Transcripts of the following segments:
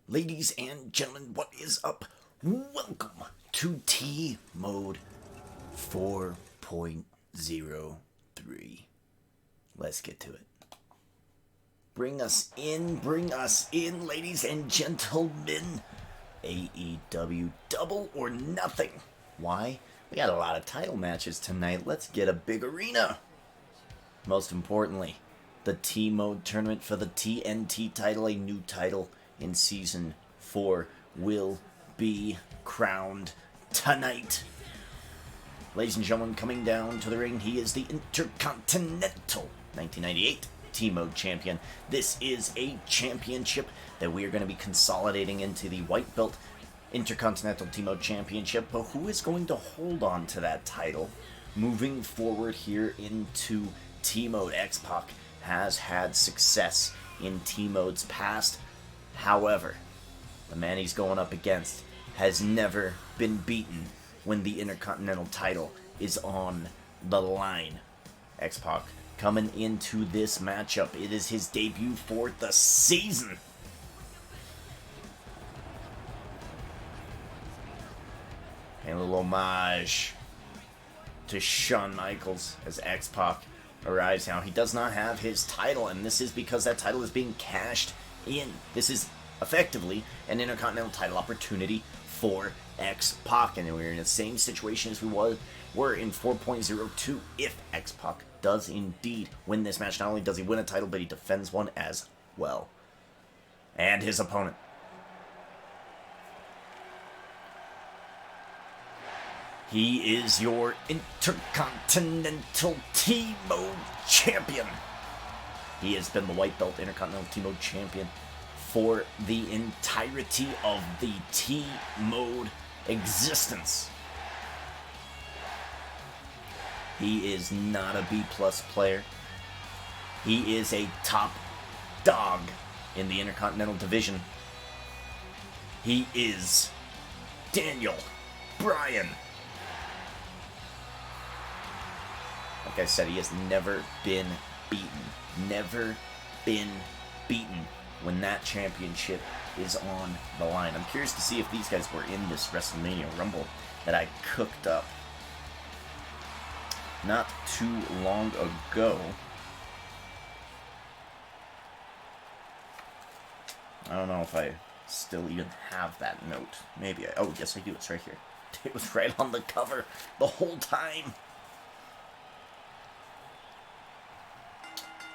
Ladies and gentlemen, what is up? Welcome to T Mode 4.03. Let's get to it. Bring us in, ladies and gentlemen. AEW Double or Nothing. Why? We got a lot of title matches tonight. Let's get a big arena. Most importantly, the T Mode tournament for the TNT title, a new title in Season 4, will be crowned tonight. Ladies and gentlemen, coming down to the ring, he is the Intercontinental 1998 T-Mode Champion. This is a championship that we are going to be consolidating into the White Belt Intercontinental T-Mode Championship, but who is going to hold on to that title moving forward here into T-Mode? X-Pac has had success in T-Mode's past. However, the man he's going up against has never been beaten when the Intercontinental title is on the line. X-Pac coming into this matchup. It is his debut for the season. And a little homage to Shawn Michaels as X-Pac arrives now. He does not have his title, and this is because that title is being cashed in. This is effectively an Intercontinental title opportunity for X-Pac, and we're in the same situation as we were in 4.02 if X-Pac does indeed win this match. Not only does he win a title, but he defends one as well. And his opponent, he is your Intercontinental T-Mode Champion. He has been the White Belt Intercontinental T-Mode Champion for the entirety of the T-Mode existence. He is not a B-plus player. He is a top dog in the Intercontinental Division. He is Daniel Bryan. Like I said, he has never been beaten. Never been beaten when that championship is on the line. I'm curious to see if these guys were in this WrestleMania Rumble that I cooked up not too long ago. I don't know if I still even have that note. Maybe oh, yes I do. It's right here. It was right on the cover the whole time.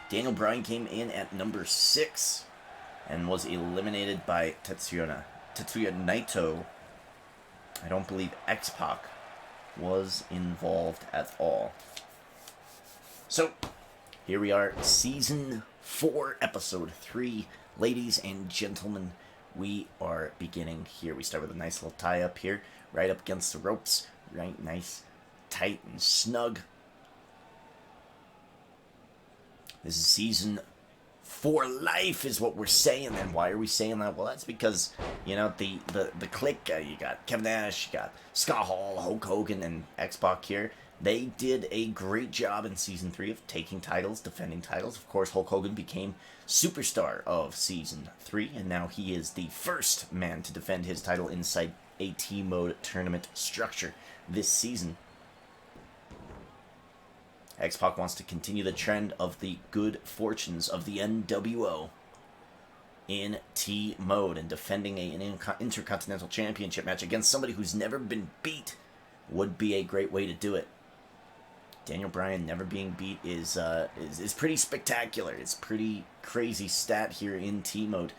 Daniel Bryan came in at number 6 and was eliminated by Tetsuya Naito. I don't believe X-Pac was involved at all. So, here we are, Season 4, Episode 3. Ladies and gentlemen, we are beginning here. We start with a nice little tie-up here, right up against the ropes. Right, nice, tight, and snug. This is Season 4 life is what we're saying. And why are we saying that? Well, that's because, you know, the clique, you got Kevin Nash, you got Scott Hall, Hulk Hogan, and X-Pac here. They did a great job in Season 3 of taking titles, defending titles. Of course, Hulk Hogan became superstar of Season 3, and now he is the first man to defend his title inside a T-Mode tournament structure this season. X-Pac wants to continue the trend of the good fortunes of the NWO in T-Mode, and defending an Intercontinental Championship match against somebody who's never been beat would be a great way to do it. Daniel Bryan never being beat is pretty spectacular. It's pretty crazy stat here in T-Mode.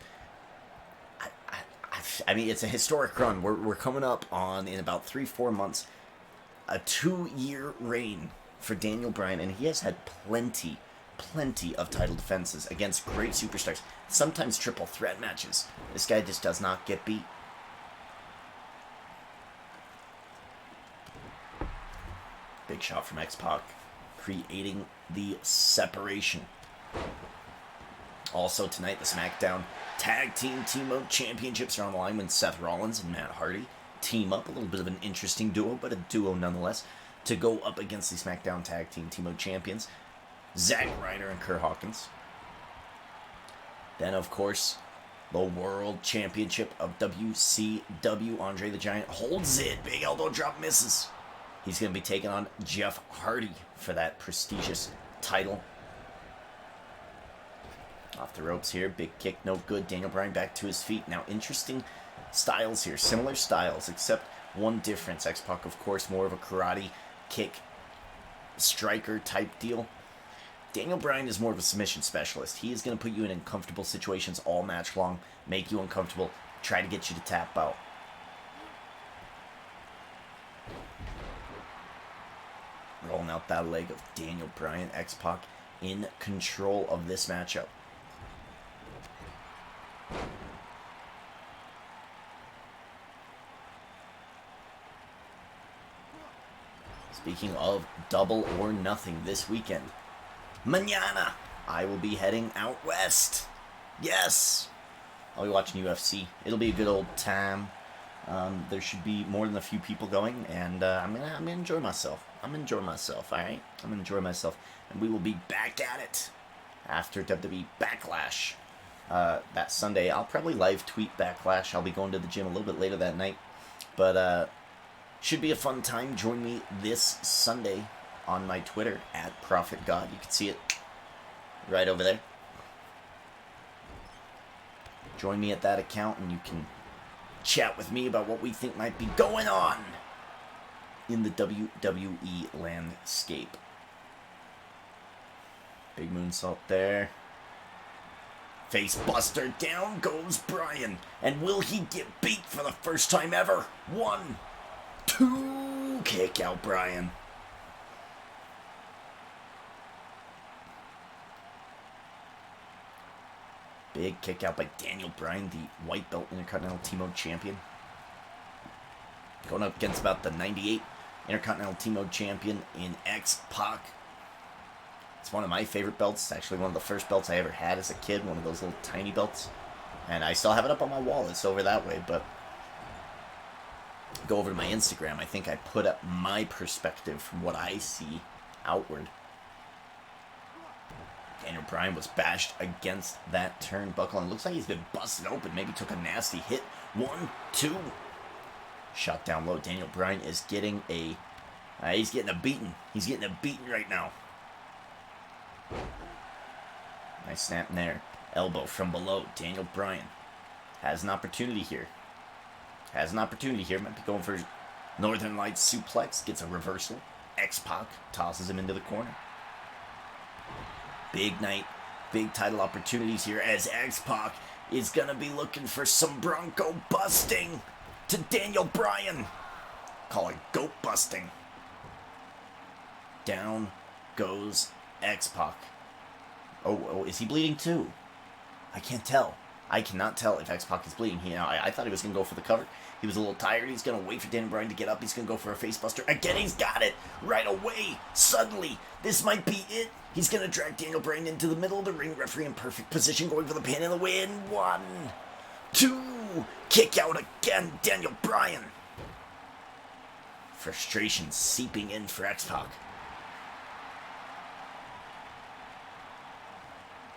I mean, it's a historic run. We're coming up on, in about 3-4 months, a 2-year reign for Daniel Bryan, and he has had plenty of title defenses against great superstars, sometimes triple threat matches. This guy just does not get beat. Big shot from X-Pac, creating the separation. Also tonight, the SmackDown Tag Team T-Mode Championships are on the line when Seth Rollins and Matt Hardy team up. A little bit of an interesting duo, but a duo nonetheless, to go up against the SmackDown Tag Team T-Mode Champions, Ryder and Curt Hawkins. Then, of course, the World Championship of WCW. Andre the Giant holds it. Big elbow drop misses. He's going to be taking on Jeff Hardy for that prestigious title. Off the ropes here. Big kick, no good. Daniel Bryan back to his feet. Now, interesting styles here. Similar styles, except one difference. X-Pac, of course, more of a karate kick striker type deal. Daniel Bryan is more of a submission specialist. He is going to put you in uncomfortable situations all match long, make you uncomfortable, try to get you to tap out. Rolling out that leg of Daniel Bryan. X-Pac in control of this matchup. Speaking of double or nothing this weekend, mañana, I will be heading out west. Yes, I'll be watching UFC. It'll be a good old time. There should be more than a few people going, and I'm gonna enjoy myself. I'm gonna enjoy myself. All right, I'm gonna enjoy myself, and we will be back at it after WWE Backlash that Sunday. I'll probably live tweet Backlash. I'll be going to the gym a little bit later that night, but should be a fun time. Join me this Sunday on my Twitter at ProfitGod. You can see it right over there. Join me at that account, and you can chat with me about what we think might be going on in the WWE landscape. Big moonsault there. Face buster. Down goes Bryan. And will he get beat for the first time ever? 1, 2. Kick out Bryan. Big kick out by Daniel Bryan, the white belt Intercontinental T-Mode champion. Going up against about the 98 Intercontinental T-Mode champion in X-Pac. It's one of my favorite belts. It's actually one of the first belts I ever had as a kid. One of those little tiny belts. And I still have it up on my wall. It's over that way, but go over to my Instagram. I think I put up my perspective from what I see outward. Daniel Bryan was bashed against that turnbuckle, and it looks like he's been busted open. Maybe took a nasty hit. 1, 2. Shot down low. Daniel Bryan is getting a... he's getting a beating. He's getting a beating right now. Nice snap in there. Elbow from below. Daniel Bryan has an opportunity here. Might be going for Northern Lights suplex. Gets a reversal. X-Pac tosses him into the corner. Big night, big title opportunities here as X-Pac is going to be looking for some Bronco busting to Daniel Bryan. Call it goat busting. Down goes X-Pac. Oh, is he bleeding too? I can't tell. I cannot tell if X-Pac is bleeding. I thought he was going to go for the cover. He was a little tired. He's going to wait for Daniel Bryan to get up. He's going to go for a facebuster. Again, he's got it right away. Suddenly, this might be it. He's going to drag Daniel Bryan into the middle of the ring. Referee in perfect position, going for the pin and the win. 1, 2. Kick out again, Daniel Bryan. Frustration seeping in for X-Pac.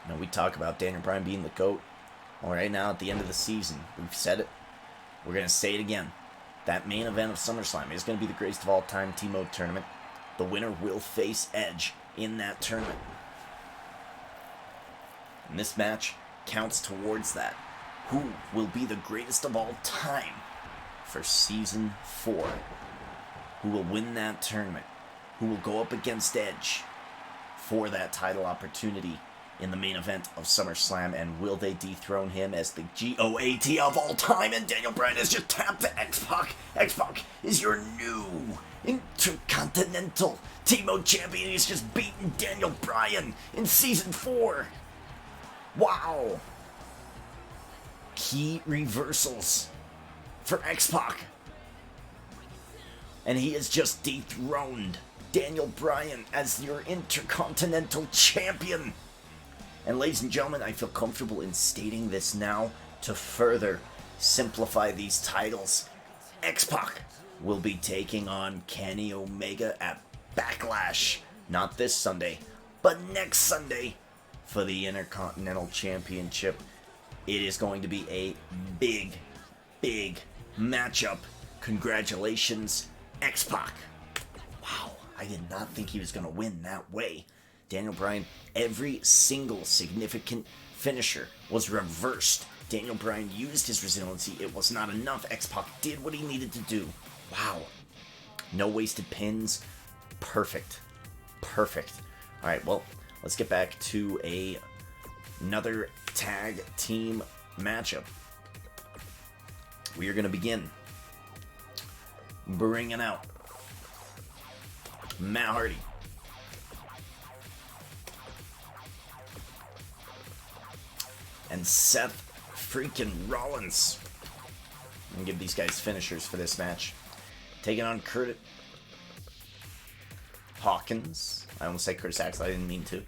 Now, we talk about Daniel Bryan being the GOAT. Well, right now, at the end of the season, we've said it. We're going to say it again. That main event of SummerSlam is going to be the greatest of all time T-Mode tournament. The winner will face Edge in that tournament. And this match counts towards that. Who will be the greatest of all time for Season 4? Who will win that tournament? Who will go up against Edge for that title opportunity in the main event of SummerSlam, and will they dethrone him as the GOAT of all time? And Daniel Bryan has just tapped to X-Pac. X-Pac is your new Intercontinental T-Mode champion. He's just beaten Daniel Bryan in Season 4. Wow. Key reversals for X-Pac. And he has just dethroned Daniel Bryan as your Intercontinental champion. And ladies and gentlemen, I feel comfortable in stating this now to further simplify these titles. X-Pac will be taking on Kenny Omega at Backlash. Not this Sunday, but next Sunday for the Intercontinental Championship. It is going to be a big, big matchup. Congratulations, X-Pac. Wow, I did not think he was going to win that way. Daniel Bryan, every single significant finisher was reversed. Daniel Bryan used his resiliency. It was not enough. X-Pac did what he needed to do. Wow. No wasted pins. Perfect. Perfect. All right, well, let's get back to another tag team matchup. We are going to begin bringing out Matt Hardy. And Seth freaking Rollins. I'm going to give these guys finishers for this match. Taking on Curt. Hawkins. I almost said Curtis Axel. I didn't mean to.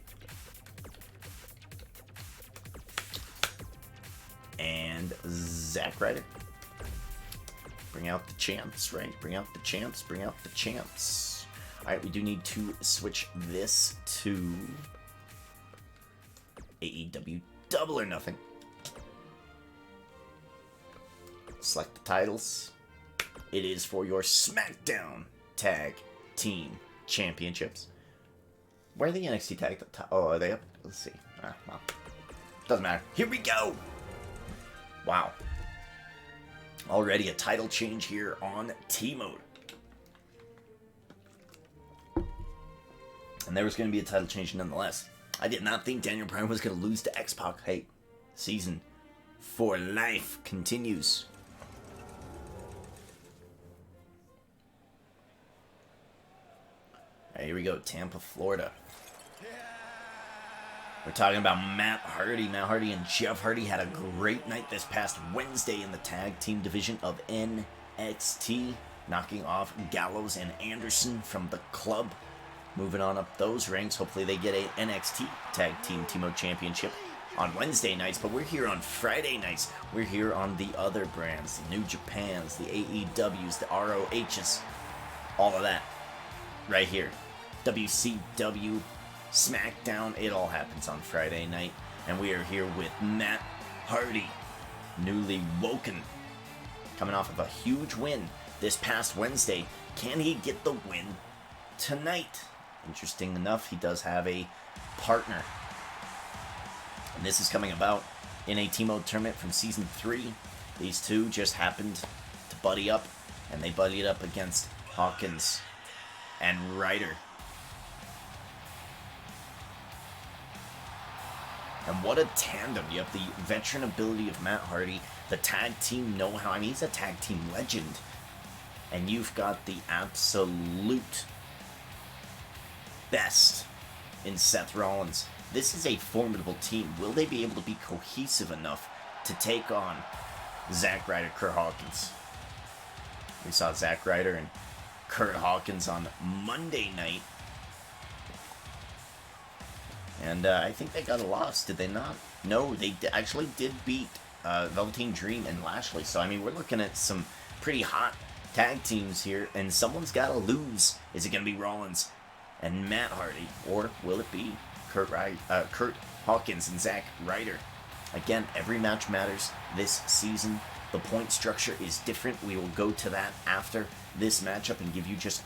And Zack Ryder. Bring out the champs, right? Bring out the champs. Bring out the champs. Alright, we do need to switch this to AEW Double or Nothing. Select the titles. It is for your SmackDown Tag Team Championships. Where are the NXT Tag? Oh, are they up? Let's see. Well, doesn't matter. Here we go. Wow. Already a title change here on T-Mode. And there was going to be a title change nonetheless. I did not think Daniel Bryan was going to lose to X-Pac. Hey, season for life continues. All right, here we go, Tampa, Florida. We're talking about Matt Hardy. Matt Hardy and Jeff Hardy had a great night this past Wednesday in the tag team division of NXT, knocking off Gallows and Anderson from the club. Moving on up those ranks. Hopefully they get a NXT Tag Team T-Mode Championship on Wednesday nights, but we're here on Friday nights. We're here on the other brands, the New Japans, the AEWs, the ROHs, all of that right here. WCW, SmackDown, it all happens on Friday night. And we are here with Matt Hardy, newly woken, coming off of a huge win this past Wednesday. Can he get the win tonight? Interesting enough, he does have a partner. And this is coming about in a T-Mode tournament from Season 3. These two just happened to buddy up, and they buddied up against Hawkins and Ryder. And what a tandem. You have the veteran ability of Matt Hardy, the tag team know-how. I mean, he's a tag team legend. And you've got the absolute best in Seth Rollins. This is a formidable team. Will they be able to be cohesive enough to take on Zack Ryder, Curt Hawkins? We saw Zack Ryder and Curt Hawkins on Monday night. And I think they got a loss, did they not? No, they actually did beat Velveteen Dream and Lashley. So, I mean, we're looking at some pretty hot tag teams here. And someone's got to lose. Is it going to be Rollins and Matt Hardy? Or will it be Curt Hawkins and Zack Ryder? Again, every match matters this season. The point structure is different. We will go to that after this matchup and give you just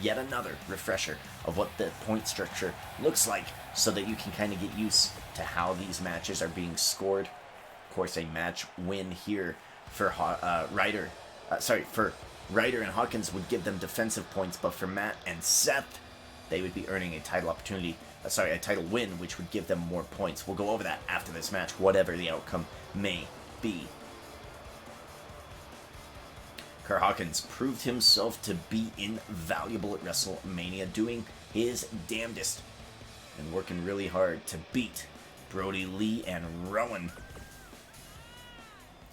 yet another refresher of what the point structure looks like so that you can kind of get used to how these matches are being scored. Of course, a match win here for Ryder and Hawkins would give them defensive points, but for Matt and Seth, they would be earning a title opportunity, a title win, which would give them more points. We'll go over that after this match, whatever the outcome may be. Curt Hawkins proved himself to be invaluable at WrestleMania, doing his damnedest and working really hard to beat Brody Lee and Rowan.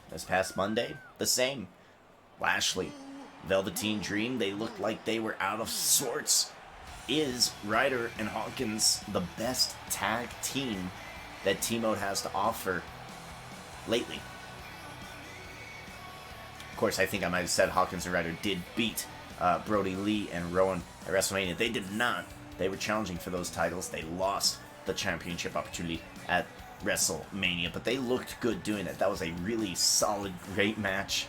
This past Monday, the same. Lashley, Velveteen Dream, they looked like they were out of sorts. Is Ryder and Hawkins the best tag team that T-Mode has to offer lately? Of course, I think I might have said Hawkins and Ryder did beat Brody Lee and Rowan at WrestleMania. They did not. They were challenging for those titles. They lost the championship opportunity at WrestleMania, but they looked good doing it. That was a really solid, great match.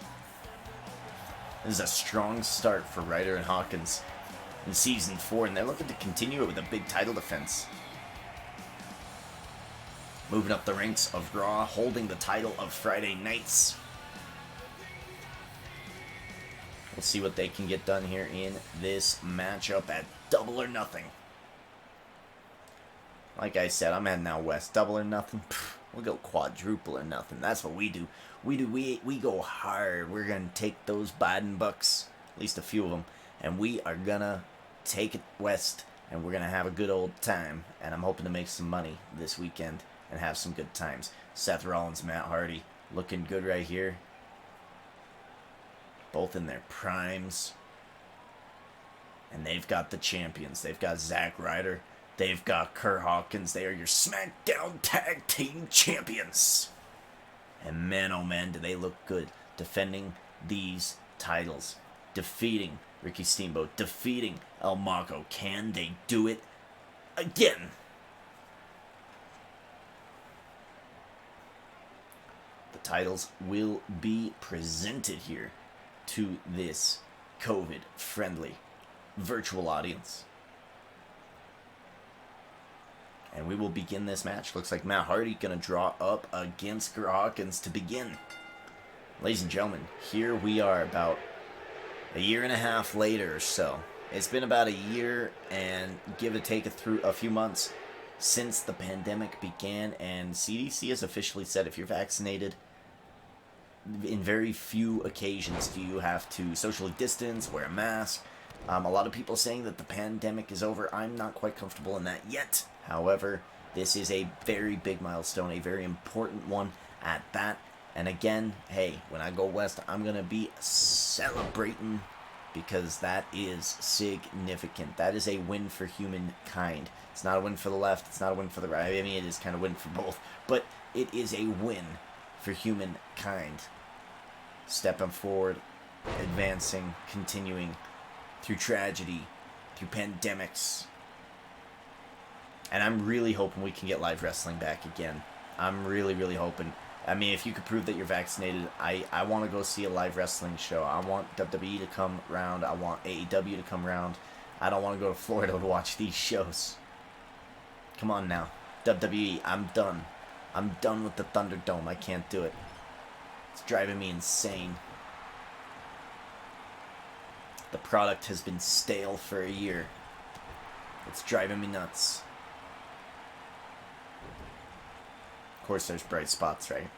This is a strong start for Ryder and Hawkins in Season 4, and they're looking to continue it with a big title defense. Moving up the ranks of Raw, holding the title of Friday nights. We'll see what they can get done here in this matchup at Double or Nothing. Like I said, I'm heading out west. Double or Nothing. We'll go quadruple or nothing. That's what we do. We go hard. We're going to take those Biden bucks, at least a few of them, and we are going to take it west, and we're going to have a good old time. And I'm hoping to make some money this weekend and have some good times. Seth Rollins, Matt Hardy, looking good right here. Both in their primes. And they've got the champions. They've got Ryder. They've got Curt Hawkins. They are your SmackDown Tag Team Champions. And man, oh man, do they look good defending these titles. Defeating Ricky Steamboat. Defeating El Mago. Can they do it again? The titles will be presented here to this COVID-friendly virtual audience. And we will begin this match. Looks like Matt Hardy going to draw up against Curt Hawkins to begin. Ladies and gentlemen, here we are about a year and a half later or so. It's been about a year and give or take a few months since the pandemic began. And CDC has officially said if you're vaccinated, in very few occasions do you have to socially distance, wear a mask. A lot of people saying that the pandemic is over. I'm not quite comfortable in that yet. However, this is a very big milestone, a very important one at that. And again, hey, when I go west, I'm going to be celebrating because that is significant. That is a win for humankind. It's not a win for the left. It's not a win for the right. I mean, it is kind of a win for both. But it is a win for humankind. Stepping forward, advancing, continuing through tragedy, through pandemics. And I'm really hoping we can get live wrestling back again. I'm really, really hoping. I mean, if you could prove that you're vaccinated, I want to go see a live wrestling show. I want WWE to come round. I want AEW to come round. I don't want to go to Florida to watch these shows. Come on now. WWE, I'm done. I'm done with the Thunderdome. I can't do it. It's driving me insane. The product has been stale for a year. It's driving me nuts. Of course, there's bright spots, right?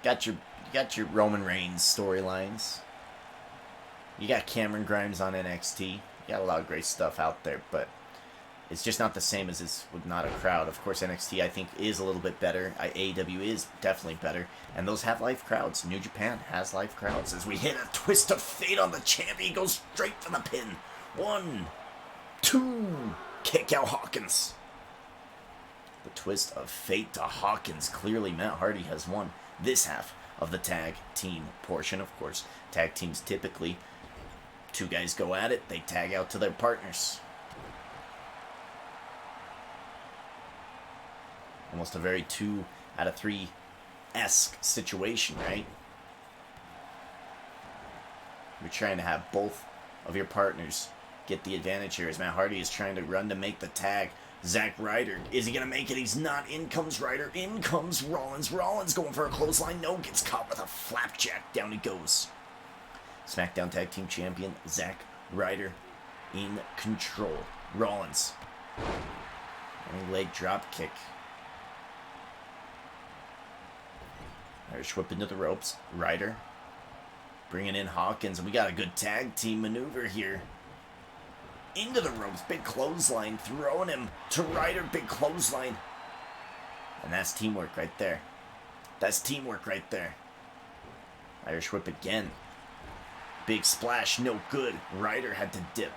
You got your Roman Reigns storylines. You got Cameron Grimes on NXT. You got a lot of great stuff out there, but it's just not the same as this with not a crowd. Of course, NXT I think is a little bit better. AEW is definitely better, and those have live crowds. New Japan has live crowds. As we hit a twist of fate on the champion, goes straight for the pin. 1, 2, kick out Hawkins. The twist of fate to Hawkins. Clearly, Matt Hardy has won this half of the tag team portion. Of course, tag teams typically, two guys go at it, they tag out to their partners. Almost a very 2 out of 3-esque situation, right? You're trying to have both of your partners get the advantage here as Matt Hardy is trying to run to make the tag. Ryder, is he going to make it? He's not. In comes Ryder. In comes Rollins. Rollins going for a clothesline. No, gets caught with a flapjack. Down he goes. SmackDown Tag Team Champion Ryder in control. Rollins. Running leg drop kick. Irish whip into the ropes. Ryder bringing in Hawkins. And we got a good tag team maneuver here. Into the ropes, big clothesline, throwing him to Ryder, big clothesline. And that's teamwork right there. That's teamwork right there. Irish whip again. Big splash, no good. Ryder had to dip.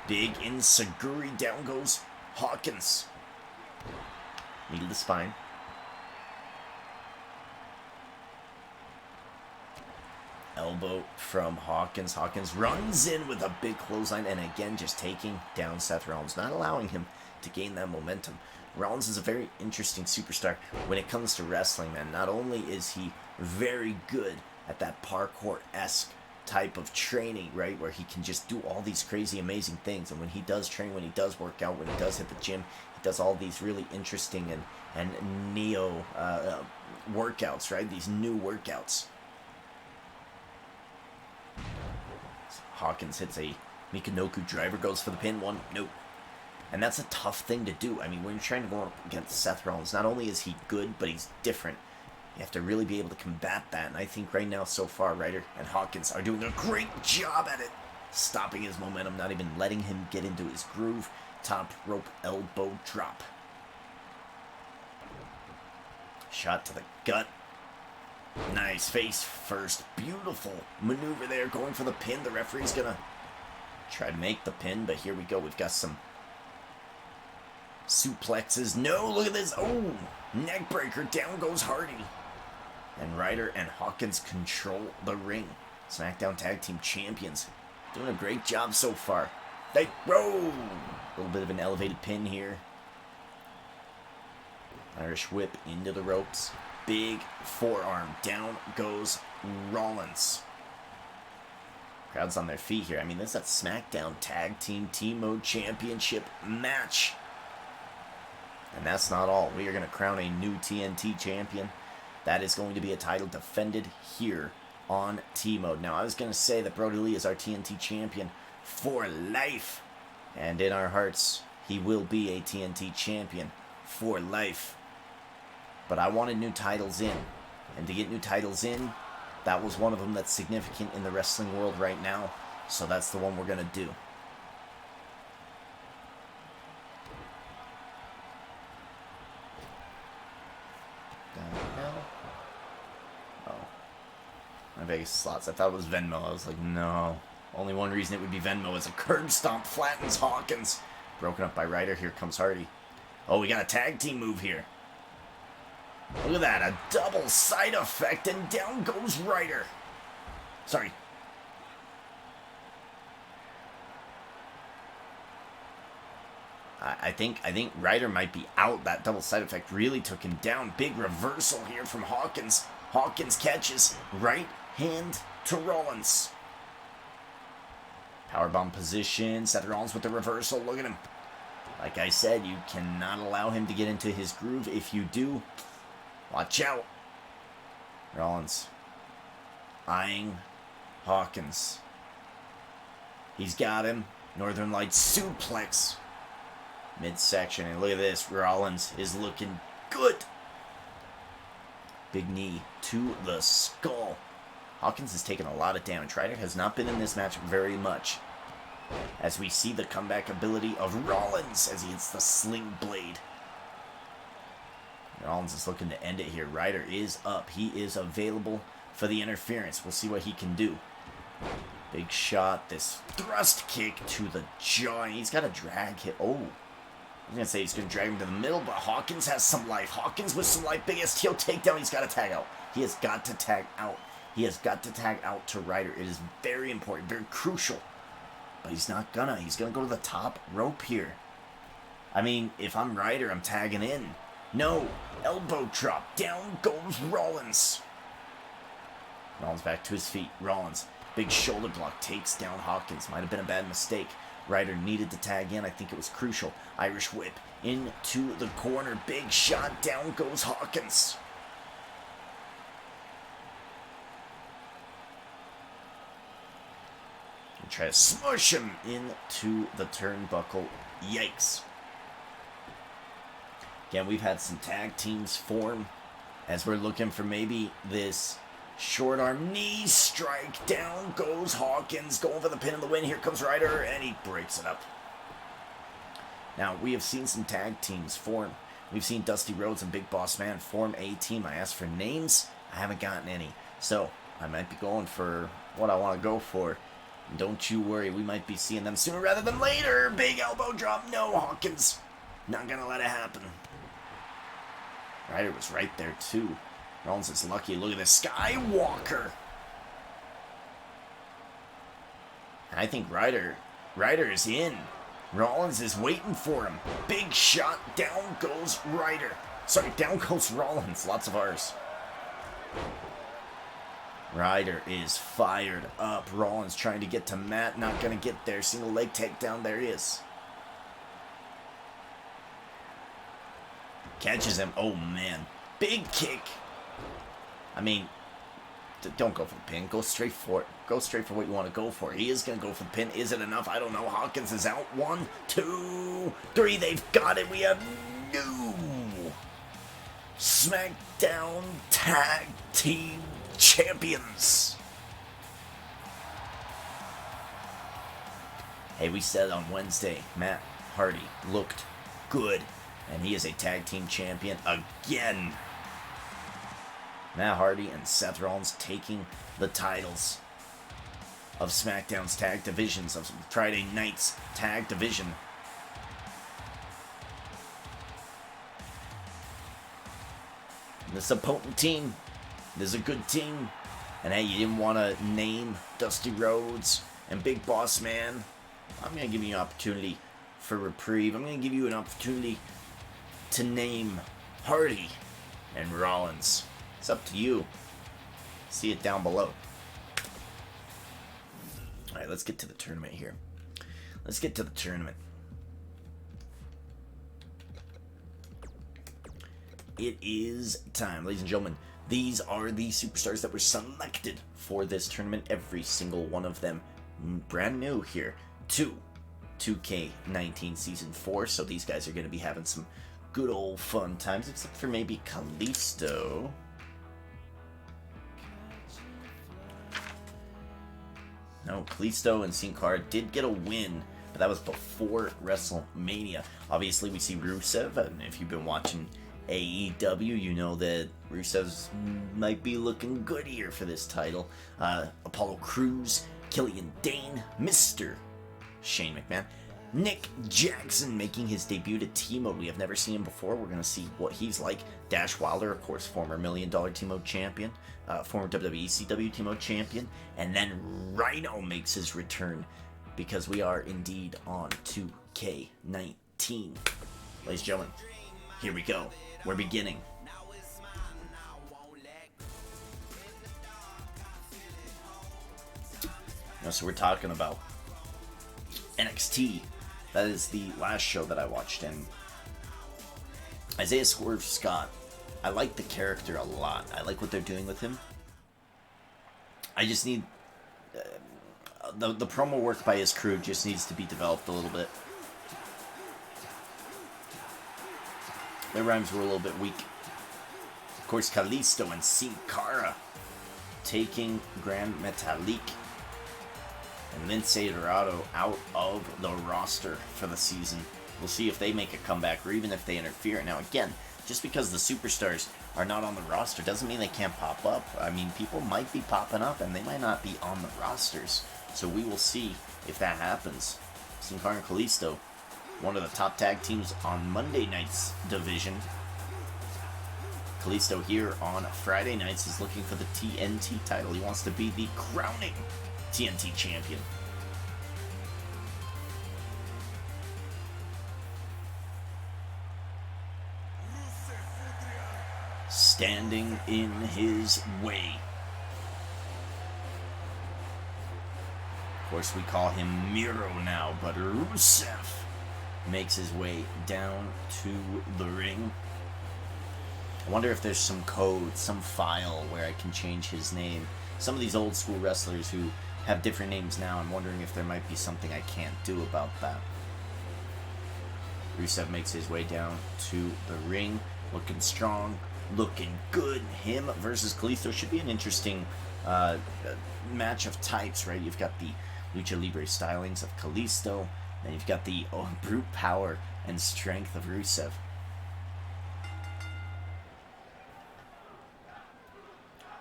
Big enziguri, down goes Hawkins. Knee to the spine. Elbow from Hawkins. Hawkins runs in with a big clothesline and again just taking down Seth Rollins, not allowing him to gain that momentum. Rollins is a very interesting superstar when it comes to wrestling, man. Not only is he very good at that parkour-esque type of training, right, where he can just do all these crazy, amazing things. And when he does train, when he does work out, when he does hit the gym, he does all these really interesting and neo workouts, right? These new workouts. Hawkins hits a Michinoku driver, goes for the pin. One, nope. And that's a tough thing to do. I mean, when you're trying to go up against Seth Rollins, not only is he good, but he's different. You have to really be able to combat that. And I think right now, so far, Ryder and Hawkins are doing a great job at it. Stopping his momentum, not even letting him get into his groove. Top rope elbow drop. Shot to the gut. Nice face first. Beautiful maneuver there. Going for the pin. The referee's going to try to make the pin. But here we go. We've got some suplexes. No, look at this. Oh, neck breaker. Down goes Hardy. And Ryder and Hawkins control the ring. SmackDown Tag Team Champions. Doing a great job so far. They roll. A little bit of an elevated pin here. Irish whip into the ropes. Big forearm. Down goes Rollins. Crowd's on their feet here. I mean, this is a SmackDown Tag Team T-Mode Championship match. And that's not all. We are going to crown a new TNT champion. That is going to be a title defended here on T-Mode. Now, I was going to say that Brody Lee is our TNT champion for life. And in our hearts, he will be a TNT champion for life. But I wanted new titles in. And to get new titles in, that was one of them that's significant in the wrestling world right now. So that's the one we're going to do. My Vegas slots. I thought it was Venmo. I was like, no. Only one reason it would be Venmo is a curb stomp flattens Hawkins. Broken up by Ryder. Here comes Hardy. Oh, we got a tag team move here. Look at that. A double side effect, and down goes Ryder. Sorry. I think Ryder might be out. That double side effect really took him down. Big reversal here from Hawkins. Hawkins catches right hand to Rollins. Powerbomb position. Seth Rollins with the reversal. Look at him. Like I said, you cannot allow him to get into his groove. If you do, watch out. Rollins eyeing Hawkins. He's got him. Northern Lights suplex. Midsection. And look at this. Rollins is looking good. Big knee to the skull. Hawkins has taken a lot of damage. Ryder has not been in this match very much. As we see the comeback ability of Rollins as he hits the sling blade. Rollins is looking to end it here. Ryder is up. He is available for the interference. We'll see what he can do. Big shot. This thrust kick to the jaw. He's got a drag hit. Oh. I was going to say he's going to drag him to the middle, but Hawkins has some life. Hawkins with some life. Biggest heel takedown. He's got to tag out. He has got to tag out. He has got to tag out to Ryder. It is very important, very crucial. But he's not gonna. He's going to go to the top rope here. I mean, if I'm Ryder, I'm tagging in. No. Elbow drop. Down goes Rollins. Rollins back to his feet. Rollins. Big shoulder block. Takes down Hawkins. Might have been a bad mistake. Ryder needed to tag in. I think it was crucial. Irish whip into the corner. Big shot. Down goes Hawkins. And try to smush him into the turnbuckle. Yikes. Again, we've had some tag teams form as we're looking for maybe this short arm knee strike. Down goes Hawkins, going for the pin and the win. Here comes Ryder, and he breaks it up. Now, we have seen some tag teams form. We've seen Dusty Rhodes and Big Boss Man form a team. I asked for names. I haven't gotten any. So, I might be going for what I want to go for. And don't you worry, we might be seeing them sooner rather than later. Big elbow drop. No, Hawkins. Not going to let it happen. Ryder was right there, too. Rollins is lucky. Look at this. Skywalker. I think Ryder is in. Rollins is waiting for him. Big shot. Down goes Ryder. Sorry, down goes Rollins. Lots of R's. Ryder is fired up. Rollins trying to get to Matt. Not going to get there. Single leg takedown. There he is. Catches him. Oh, man. Big kick. I mean, don't go for the pin. Go straight for it. Go straight for what you want to go for. He is going to go for the pin. Is it enough? I don't know. Hawkins is out. 1, 2, 3. They've got it. We have new SmackDown Tag Team Champions. Hey, we said on Wednesday, Matt Hardy looked good. And he is a tag team champion again. Matt Hardy and Seth Rollins taking the titles of SmackDown's tag divisions, of Friday night's tag division. This is a potent team. This is a good team. And hey, you didn't want to name Dusty Rhodes and Big Boss Man. I'm going to give you an opportunity for reprieve. I'm going to give you an opportunity to name Hardy and Rollins. It's up to you. See it down below. Alright, let's get to the tournament here. Let's get to the tournament. It is time, ladies and gentlemen. These are the superstars that were selected for this tournament. Every single one of them brand new here to 2K19 Season 4. So these guys are going to be having some good old fun times, except for maybe Kalisto. No, Kalisto and Sin Cara did get a win, but that was before WrestleMania. Obviously, we see Rusev, and if you've been watching AEW, you know that Rusev might be looking good here for this title. Apollo Crews, Killian Dane, Mr. Shane McMahon, Nick Jackson making his debut to T-Mode. We have never seen him before. We're going to see what he's like. Dash Wilder, of course, former $1 Million T-Mode champion, former WCW T-Mode champion. And then Rhino makes his return because we are indeed on 2K19. Ladies and gentlemen, here we go. We're beginning. So we're talking about NXT. That is the last show that I watched, and Isaiah Swerve Scott, I like the character a lot. I like what they're doing with him. I just need the promo work by his crew just needs to be developed a little bit. Their rhymes were a little bit weak. Of course, Kalisto and Sin Cara taking Grand Metalik and Lince Dorado out of the roster for the season. We'll see if they make a comeback or even if they interfere. Now, again, just because the superstars are not on the roster doesn't mean they can't pop up. I mean, people might be popping up and they might not be on the rosters. So we will see if that happens. Sin Cara and Kalisto, one of the top tag teams on Monday night's division. Kalisto here on Friday nights is looking for the TNT title. He wants to be the crowning TNT champion. Standing in his way. Of course, we call him Miro now, but Rusev makes his way down to the ring. I wonder if there's some code, some file where I can change his name. Some of these old school wrestlers who have different names now, I'm wondering if there might be something I can't do about that. Rusev makes his way down to the ring, looking strong, looking good. Him versus Kalisto should be an interesting match of types, right? You've got the Lucha Libre stylings of Kalisto, and you've got the brute power and strength of Rusev.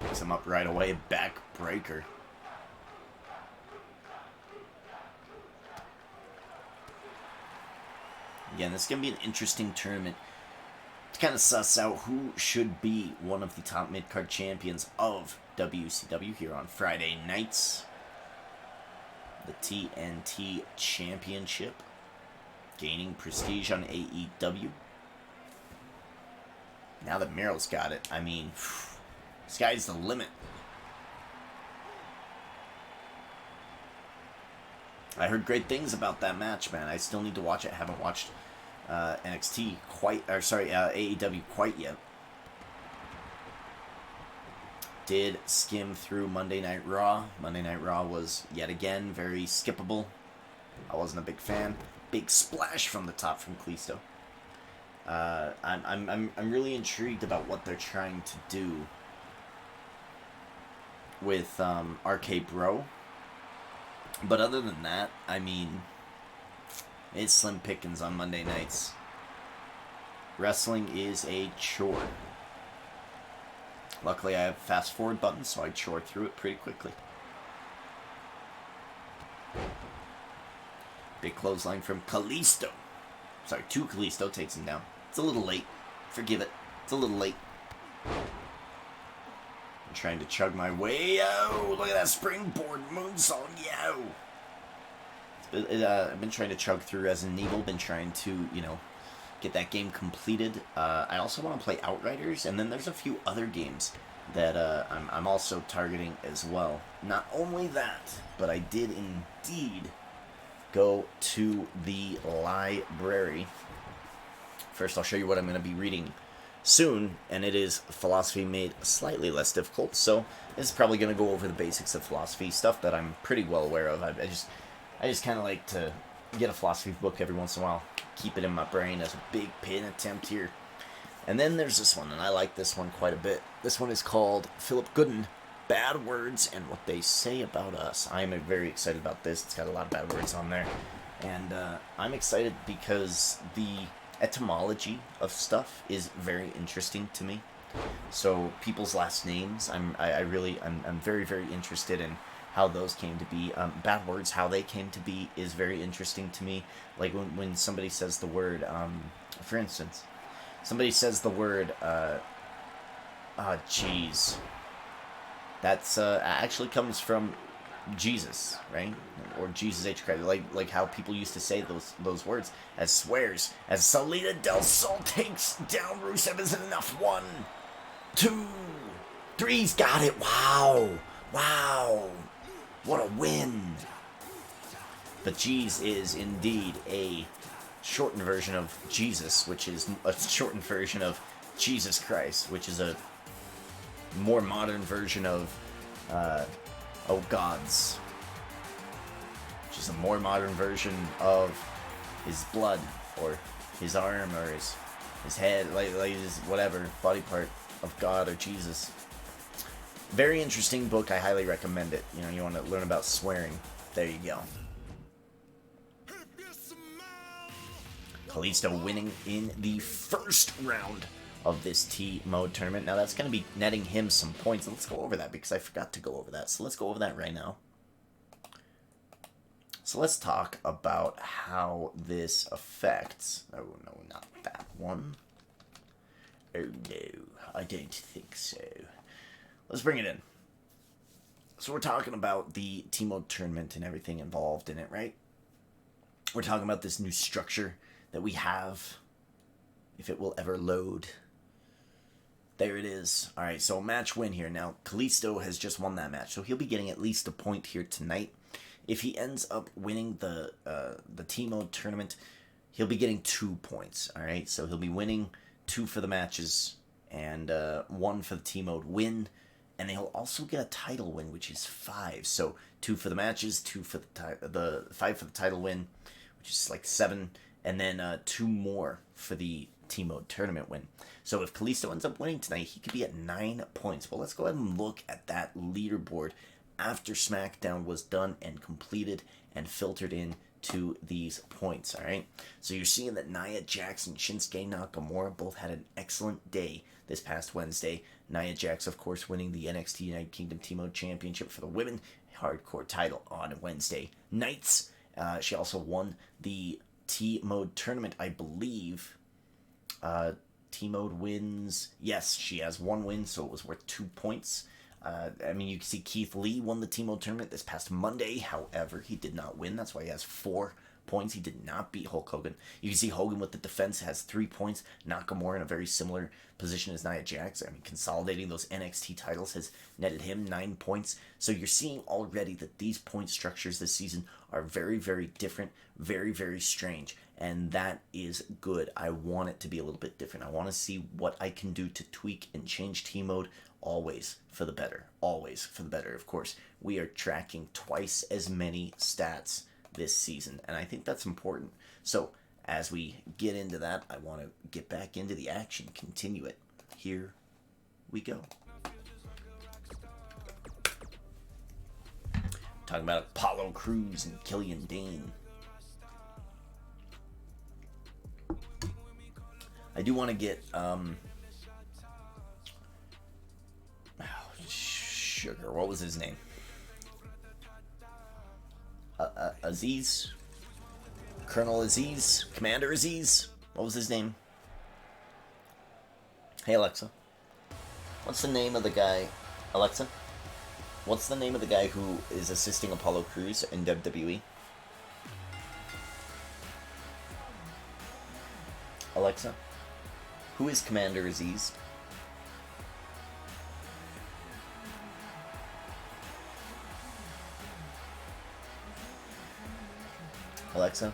Picks him up right away, backbreaker. Again, this is going to be an interesting tournament to kind of suss out who should be one of the top mid-card champions of WCW here on Friday nights. The TNT Championship. gaining prestige on AEW. Now that Meryl's got it, I mean, sky's the limit. I heard great things about that match, man. I still need to watch it. I haven't watched AEW quite yet. Did skim through Monday Night Raw. Monday Night Raw was yet again very skippable. I wasn't a big fan. Big splash from the top from Kalisto. I'm really intrigued about what they're trying to do with RK Bro. But other than that, I mean, it's slim pickings on Monday nights. Wrestling is a chore. Luckily, I have a fast forward button, so I chore through it pretty quickly. Big clothesline from Kalisto. Sorry, to Kalisto, takes him down. It's a little late. Forgive it. It's a little late. I'm trying to chug my way. Yo! Look at that springboard moonsault. Yo! I've been trying to chug through Resident Evil. Been trying to, get that game completed. I also want to play Outriders, and then there's a few other games that I'm also targeting as well. Not only that, but I did indeed go to the library. First, I'll show you what I'm going to be reading soon, and it is philosophy made slightly less difficult. So this is probably going to go over the basics of philosophy, stuff that I'm pretty well aware of. I just kind of like to get a philosophy book every once in a while, keep it in my brain as a big pin attempt here. And then there's this one, and I like this one quite a bit. This one is called Philip Gooden, Bad Words and What They Say About Us. I am very excited about this. It's got a lot of bad words on there. And I'm excited because the etymology of stuff is very interesting to me. So people's last names, I'm very, very interested in how those came to be. Bad words, how they came to be, is very interesting to me. Like when somebody says the word, for instance, somebody says the word, jeez. That's actually comes from Jesus, right? Or Jesus H. Christ. Like how people used to say those words as swears. As Salida Del Sol takes down Rusev, isn't enough. 1, 2, 3's got it. Wow. What a win. But Jeez is indeed a shortened version of Jesus, which is a shortened version of Jesus Christ, which is a more modern version of Oh Gods, which is a more modern version of his blood or his arm or his head, like his whatever body part of God or Jesus. Very interesting book. I highly recommend it. You want to learn about swearing. There you go. Kalisto winning in the first round of this T-Mode tournament. Now that's going to be netting him some points. Let's go over that because I forgot to go over that. So let's go over that right now. So let's talk about how this affects... Oh, no, not that one. Oh, no, I don't think so. Let's bring it in. So we're talking about the T-Mode tournament and everything involved in it, right? We're talking about this new structure that we have, if it will ever load. There it is. All right, so match win here. Now, Kalisto has just won that match, so he'll be getting at least a point here tonight. If he ends up winning the T-Mode tournament, he'll be getting 2 points, all right? So he'll be winning 2 for the matches and 1 for the T-Mode win. And he'll also get a title win, which is 5. So 2 for the matches, 2 for the 5 for the title win, which is like 7, and then 2 more for the T-Mode tournament win. So if Kalisto ends up winning tonight, he could be at 9 points. Well, let's go ahead and look at that leaderboard after SmackDown was done and completed and filtered in to these points. All right. So you're seeing that Nia Jax and Shinsuke Nakamura both had an excellent day this past Wednesday. Nia Jax, of course, winning the NXT United Kingdom T-Mode Championship for the Women Hardcore title on Wednesday nights. She also won the T-Mode tournament, I believe. T-Mode wins. Yes, she has 1 win, so it was worth 2 points. I mean, you can see Keith Lee won the T-Mode tournament this past Monday. However, he did not win. That's why he has 4 points. He did not beat Hulk Hogan. You can see Hogan with the defense has 3 points. Nakamura in a very similar position as Nia Jax. I mean, consolidating those NXT titles has netted him 9 points. So you're seeing already that these point structures this season are very, very different, very, very strange. And that is good. I want it to be a little bit different. I want to see what I can do to tweak and change team mode, always for the better. Always for the better, of course. We are tracking twice as many stats this season, and I think that's important. So, as we get into that, I want to get back into the action, continue it. Here we go. Talking about Apollo Crews and Killian Dane. I do want to get sugar. What was his name? Aziz? Colonel Aziz? Commander Aziz? What was his name? Hey Alexa. What's the name of the guy? Alexa? What's the name of the guy who is assisting Apollo Crews in WWE? Alexa? Who is Commander Aziz? Alexa?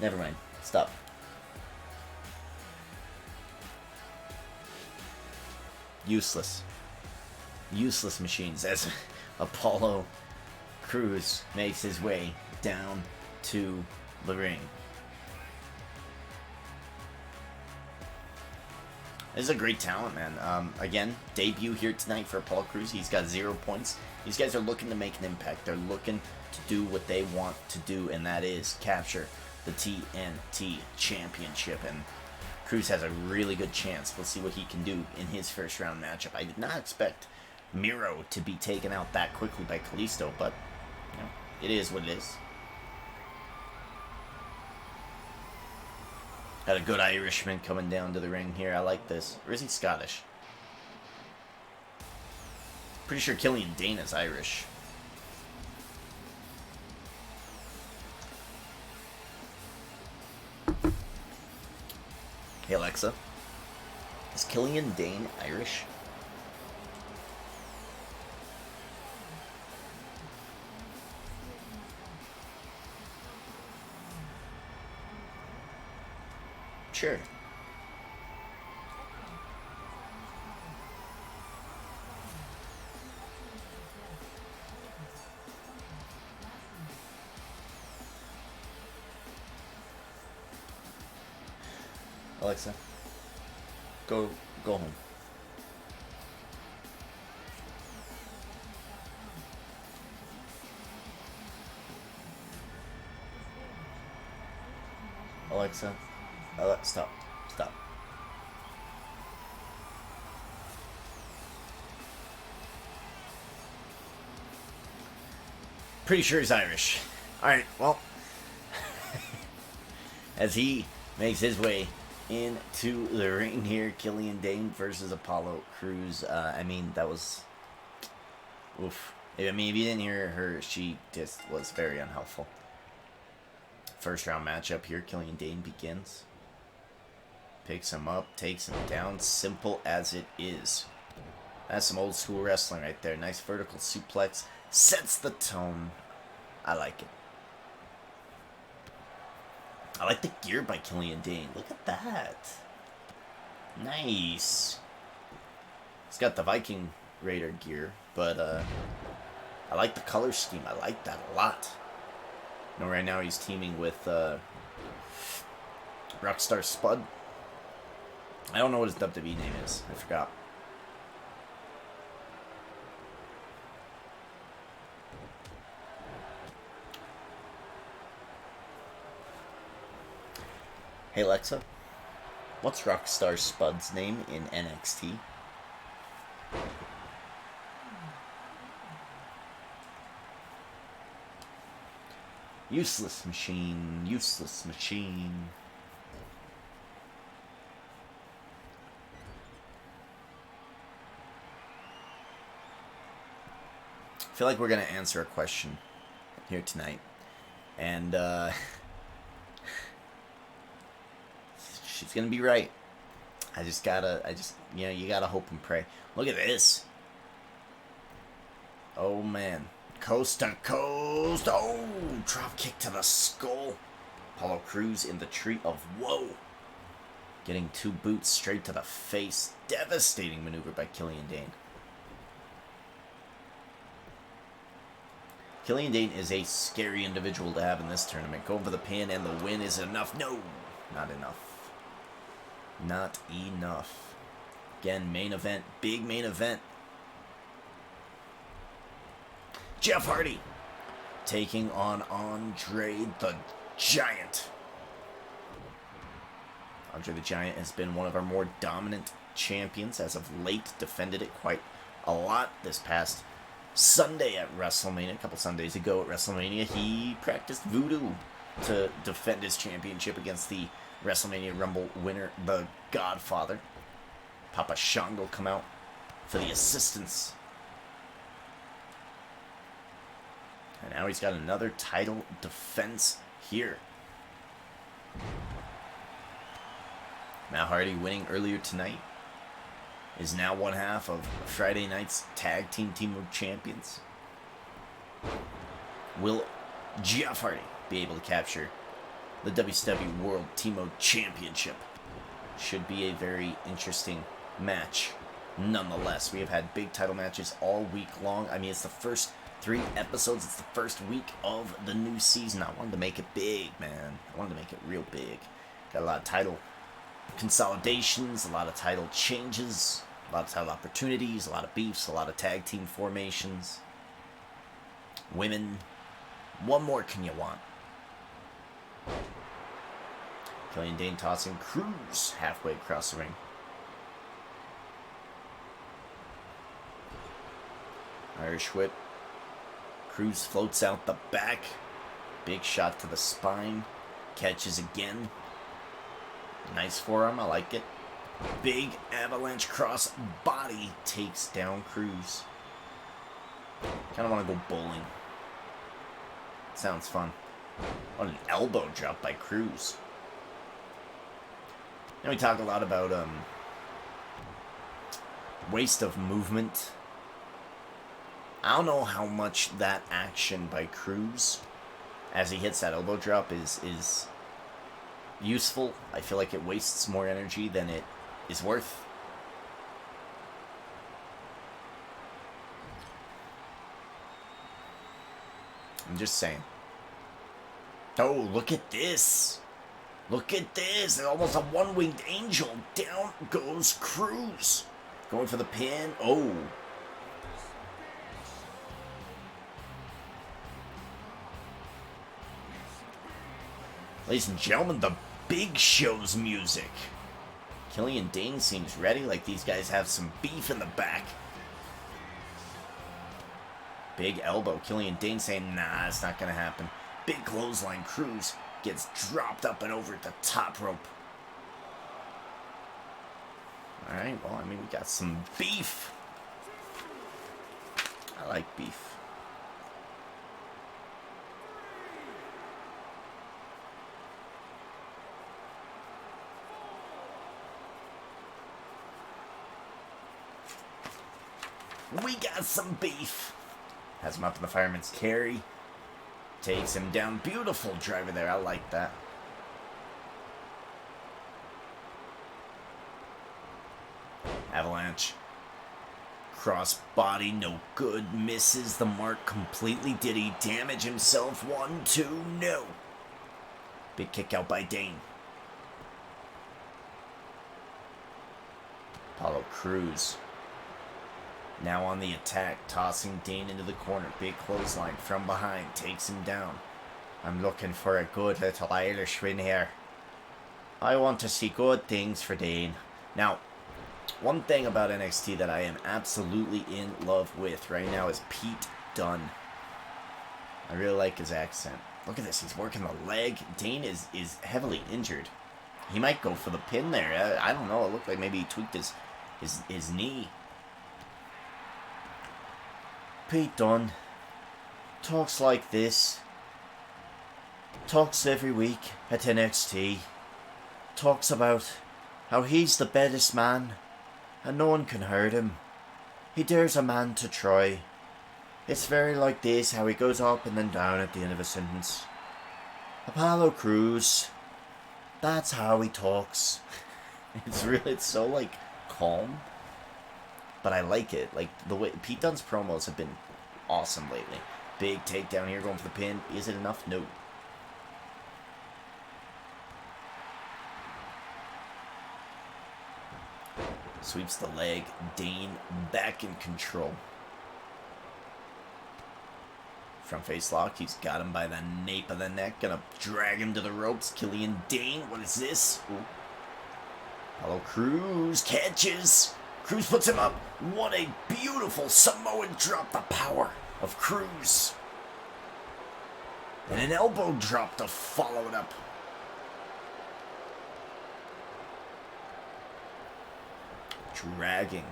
Never mind. Stop. Useless. Useless machines as Apollo Crews makes his way down to the ring. This is a great talent, man. Again, debut here tonight for Apollo Crews. He's got 0 points. These guys are looking to make an impact. They're looking to do what they want to do, and that is capture the TNT Championship. And Crews has a really good chance. We'll see what he can do in his first round matchup. I did not expect Miro to be taken out that quickly by Kalisto, but you know, it is what it is. Got a good Irishman coming down to the ring here. I like this. Or is he Scottish? Pretty sure Killian Dane is Irish. Hey Alexa, is Killian Dane Irish? Sure. Alexa, go home. Alexa, stop. Pretty sure he's Irish. Alright, well, as he makes his way into the ring here, Killian Dane versus Apollo Crews. I mean, that was... oof. I mean, if you didn't hear her, she just was very unhelpful. First round matchup here, Killian Dane begins. Picks him up, takes him down, simple as it is. That's some old school wrestling right there. Nice vertical suplex, sets the tone. I like it. I like the gear by Killian Dane. Look at that. Nice. He's got the Viking Raider gear, but I like the color scheme. I like that a lot. You know, right now he's teaming with Rockstar Spud. I don't know what his WWE name is. I forgot. Hey Alexa, what's Rockstar Spud's name in NXT? Useless machine, useless machine. I feel like we're going to answer a question here tonight. And She's gonna be right. You gotta hope and pray. Look at this. Oh, man. Coast to coast. Oh, drop kick to the skull. Apollo Crews in the tree of woe. Getting 2 boots straight to the face. Devastating maneuver by Killian Dane. Killian Dane is a scary individual to have in this tournament. Going for the pin and the win. Is it enough? No, not enough. Not enough. Again, main event. Big main event. Jeff Hardy taking on Andre the Giant. Andre the Giant has been one of our more dominant champions as of late. Defended it quite a lot this past Sunday at WrestleMania. A couple Sundays ago at WrestleMania, he practiced voodoo to defend his championship against the WrestleMania Rumble winner, the Godfather. Papa Shango come out for the assistance. And now he's got another title defense here. Matt Hardy winning earlier tonight is now one half of Friday night's Tag Team of Champions. Will Jeff Hardy be able to capture the WCW World Team Championship? Should be a very interesting match. Nonetheless, we have had big title matches all week long. I mean, it's the first 3 episodes. It's the first week of the new season. I wanted to make it big, man. I wanted to make it real big. Got a lot of title consolidations, a lot of title changes, a lot of title opportunities, a lot of beefs, a lot of tag team formations. Women. What more can you want? Killian Dane tossing Crews halfway across the ring. Irish whip. Crews floats out the back. Big shot to the spine. Catches again. Nice forearm, I like it. Big avalanche cross body takes down Crews. Kind of want to go bowling. Sounds fun. What an elbow drop by Crews. Now we talk a lot about waste of movement. I don't know how much that action by Crews as he hits that elbow drop is useful. I feel like it wastes more energy than it is worth. I'm just saying. Oh, look at this. Look at this. Almost a one-winged angel. Down goes Crews. Going for the pin. Oh. Ladies and gentlemen, the Big Show's music. Killian Dane seems ready, like these guys have some beef in the back. Big elbow. Killian Dane saying, nah, it's not going to happen. Big clothesline. Crews gets dropped up and over at the top rope. Alright, well, I mean, we got some beef. I like beef. We got some beef. Has him up in the fireman's carry. Takes him down. Beautiful driver there. I like that. Avalanche. Cross body. No good. Misses the mark completely. Did he damage himself? 1, 2. No. Big kick out by Dane. Apollo Crews. Now on the attack, tossing Dane into the corner. Big clothesline from behind, takes him down. I'm looking for a good little Irish win here. I want to see good things for Dane. Now, one thing about NXT that I am absolutely in love with right now is Pete Dunne. I really like his accent. Look at this, he's working the leg. Dane is heavily injured. He might go for the pin there. I don't know, it looked like maybe he tweaked his knee. Pete Dunne talks like this. Talks every week at NXT. talks about how he's the baddest man and no one can hurt him. He dares a man to try. It's very like this, how he goes up and then down at the end of a sentence. Apollo Crews, that's how he talks. It's so like calm, but I like it. Like the way Pete Dunne's promos have been awesome lately. Big takedown here, going for the pin. Is it enough? No. Sweeps the leg. Dane back in control. Front face lock. He's got him by the nape of the neck. Gonna drag him to the ropes. Killian Dane. What is this? Ooh. Apollo Crews catches. Crews puts him up. What a beautiful Samoan drop. The power of Crews. And an elbow drop to follow it up. Dragging.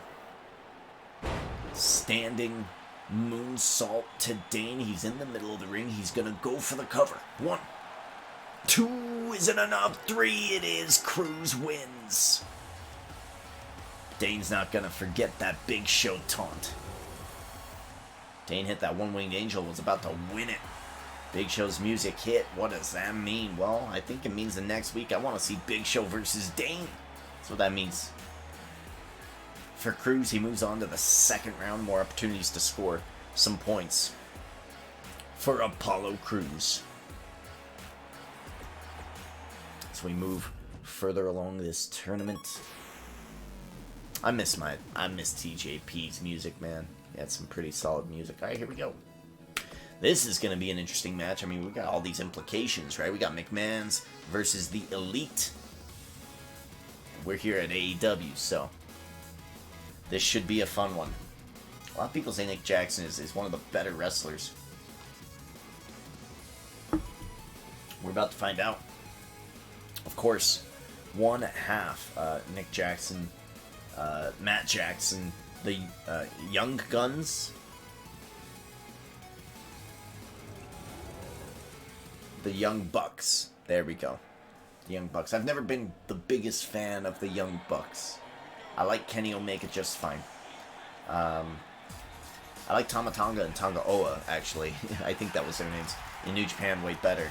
Standing moonsault to Dane. He's in the middle of the ring. He's going to go for the cover. 1, 2, isn't enough. 3, it is. Crews wins. Dane's not going to forget that Big Show taunt. Dane hit that one-winged angel, was about to win it. Big Show's music hit. What does that mean? Well, I think it means the next week I want to see Big Show versus Dane. That's what that means. For Crews, he moves on to the second round. More opportunities to score some points for Apollo Crews. So we move further along this tournament. I miss TJP's music, man. He had some pretty solid music. All right, here we go. This is going to be an interesting match. I mean, we got all these implications, right? We got McMahon's versus the Elite. We're here at AEW, so this should be a fun one. A lot of people say Nick Jackson is one of the better wrestlers. We're about to find out. Of course, one half, Nick Jackson, Matt Jackson, the Young Guns, the Young Bucks. There we go. The Young Bucks. I've never been the biggest fan of the Young Bucks. I like Kenny Omega just fine. I like Tama Tonga and Tonga Oa, actually. I think that was their names. In New Japan, way better.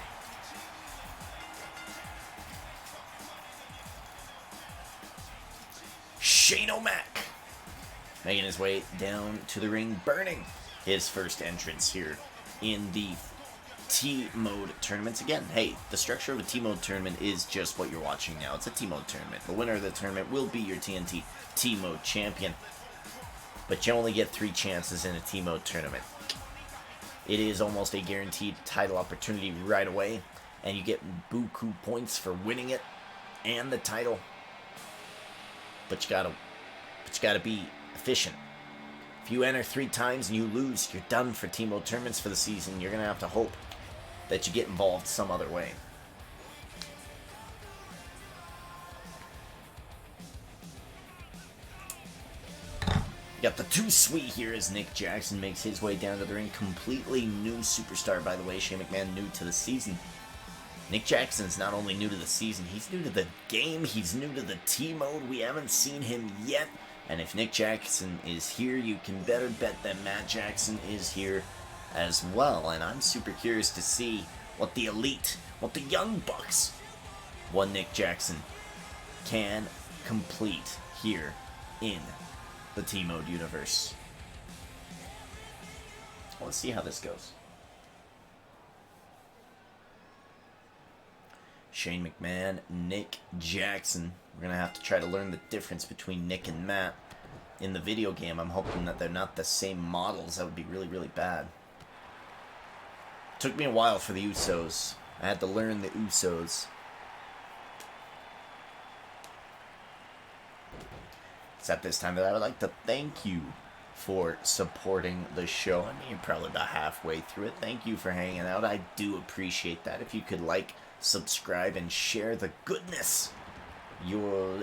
Shane O'Mac making his way down to the ring, burning his first entrance here in the T-Mode tournaments. Again, hey, the structure of a T-Mode tournament is just what you're watching now. It's a T-Mode tournament. The winner of the tournament will be your TNT T-Mode champion. But you only get 3 chances in a T-Mode tournament. It is almost a guaranteed title opportunity right away, and you get buku points for winning it and the title. But you gotta be efficient. If you enter 3 times and you lose, you're done for T-Mode tournaments for the season. You're gonna have to hope that you get involved some other way. You got the Too Sweet here as Nick Jackson makes his way down to the ring. Completely new superstar, by the way. Shane McMahon new to the season. Nick Jackson's not only new to the season, he's new to the game. He's new to the T-Mode. We haven't seen him yet. And if Nick Jackson is here, you can better bet that Matt Jackson is here as well. And I'm super curious to see what the Elite, what the Young Bucks, what Nick Jackson can complete here in the T-Mode universe. Let's see how this goes. Shane McMahon, Nick Jackson. We're going to have to try to learn the difference between Nick and Matt in the video game. I'm hoping that they're not the same models. That would be really, really bad. Took me a while for the Usos. I had to learn the Usos. It's at this time that I would like to thank you for supporting the show. I mean, you're probably about halfway through it. Thank you for hanging out. I do appreciate that. If you could like, subscribe, and share the goodness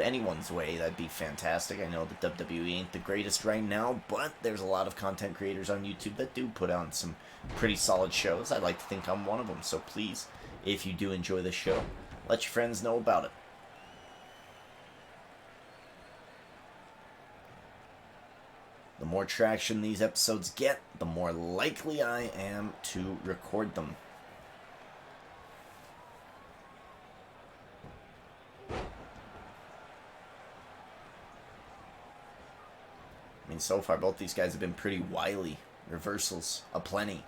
anyone's way, that'd be fantastic. I know that WWE ain't the greatest right now, but there's a lot of content creators on YouTube that do put on some pretty solid shows. I'd like to think I'm one of them, so please, if you do enjoy the show, let your friends know about it. The more traction these episodes get, the more likely I am to record them. I mean, so far, both these guys have been pretty wily. Reversals aplenty.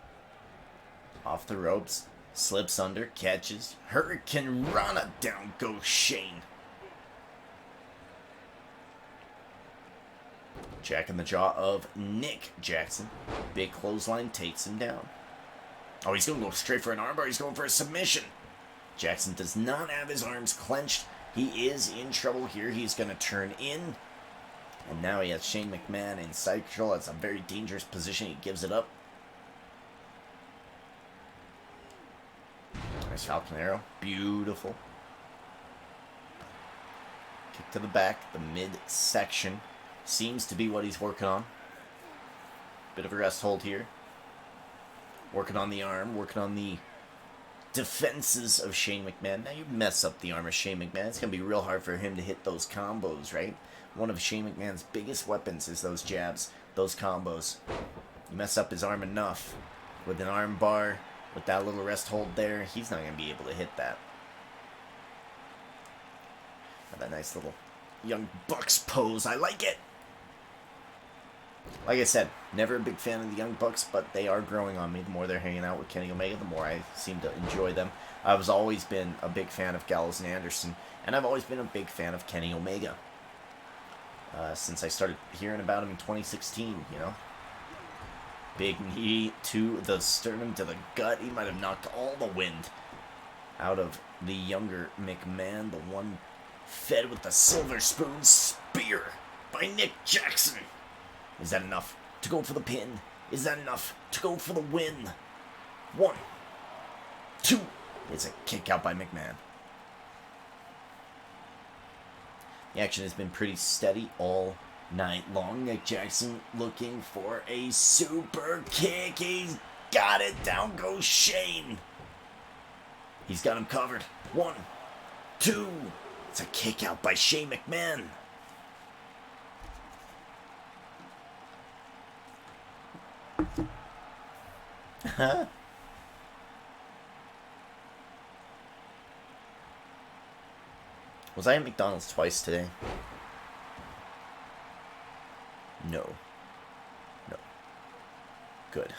Off the ropes. Slips under. Catches. Hurricane Rana. Down goes Shane. Jack in the jaw of Nick Jackson. Big clothesline takes him down. Oh, he's going to go straight for an armbar. He's going for a submission. Jackson does not have his arms clenched. He is in trouble here. He's going to turn in. And now he has Shane McMahon in side control. That's a very dangerous position. He gives it up. Nice Falcon Arrow. Beautiful. Kick to the back. The midsection seems to be what he's working on. Bit of a rest hold here. Working on the arm. Working on the defenses of Shane McMahon. Now you mess up the arm of Shane McMahon. It's going to be real hard for him to hit those combos, right? One of Shane McMahon's biggest weapons is those jabs, those combos. You mess up his arm enough with an arm bar, with that little rest hold there, he's not going to be able to hit that. Got that nice little Young Bucks pose. I like it. Like I said, never a big fan of the Young Bucks, but they are growing on me. The more they're hanging out with Kenny Omega, the more I seem to enjoy them. I've always been a big fan of Gallows and Anderson, and I've always been a big fan of Kenny Omega. Since I started hearing about him in 2016, you know. Big knee to the sternum, to the gut. He might have knocked all the wind out of the younger McMahon. The one fed with the silver spoon spear by Nick Jackson. Is that enough to go for the pin? Is that enough to go for the win? 1, 2. It's a kick out by McMahon. The action has been pretty steady all night long. Nick Jackson looking for a super kick. He's got it. Down goes Shane. He's got him covered. 1, 2. It's a kick out by Shane McMahon. Was I at McDonald's twice today? No. No. Good.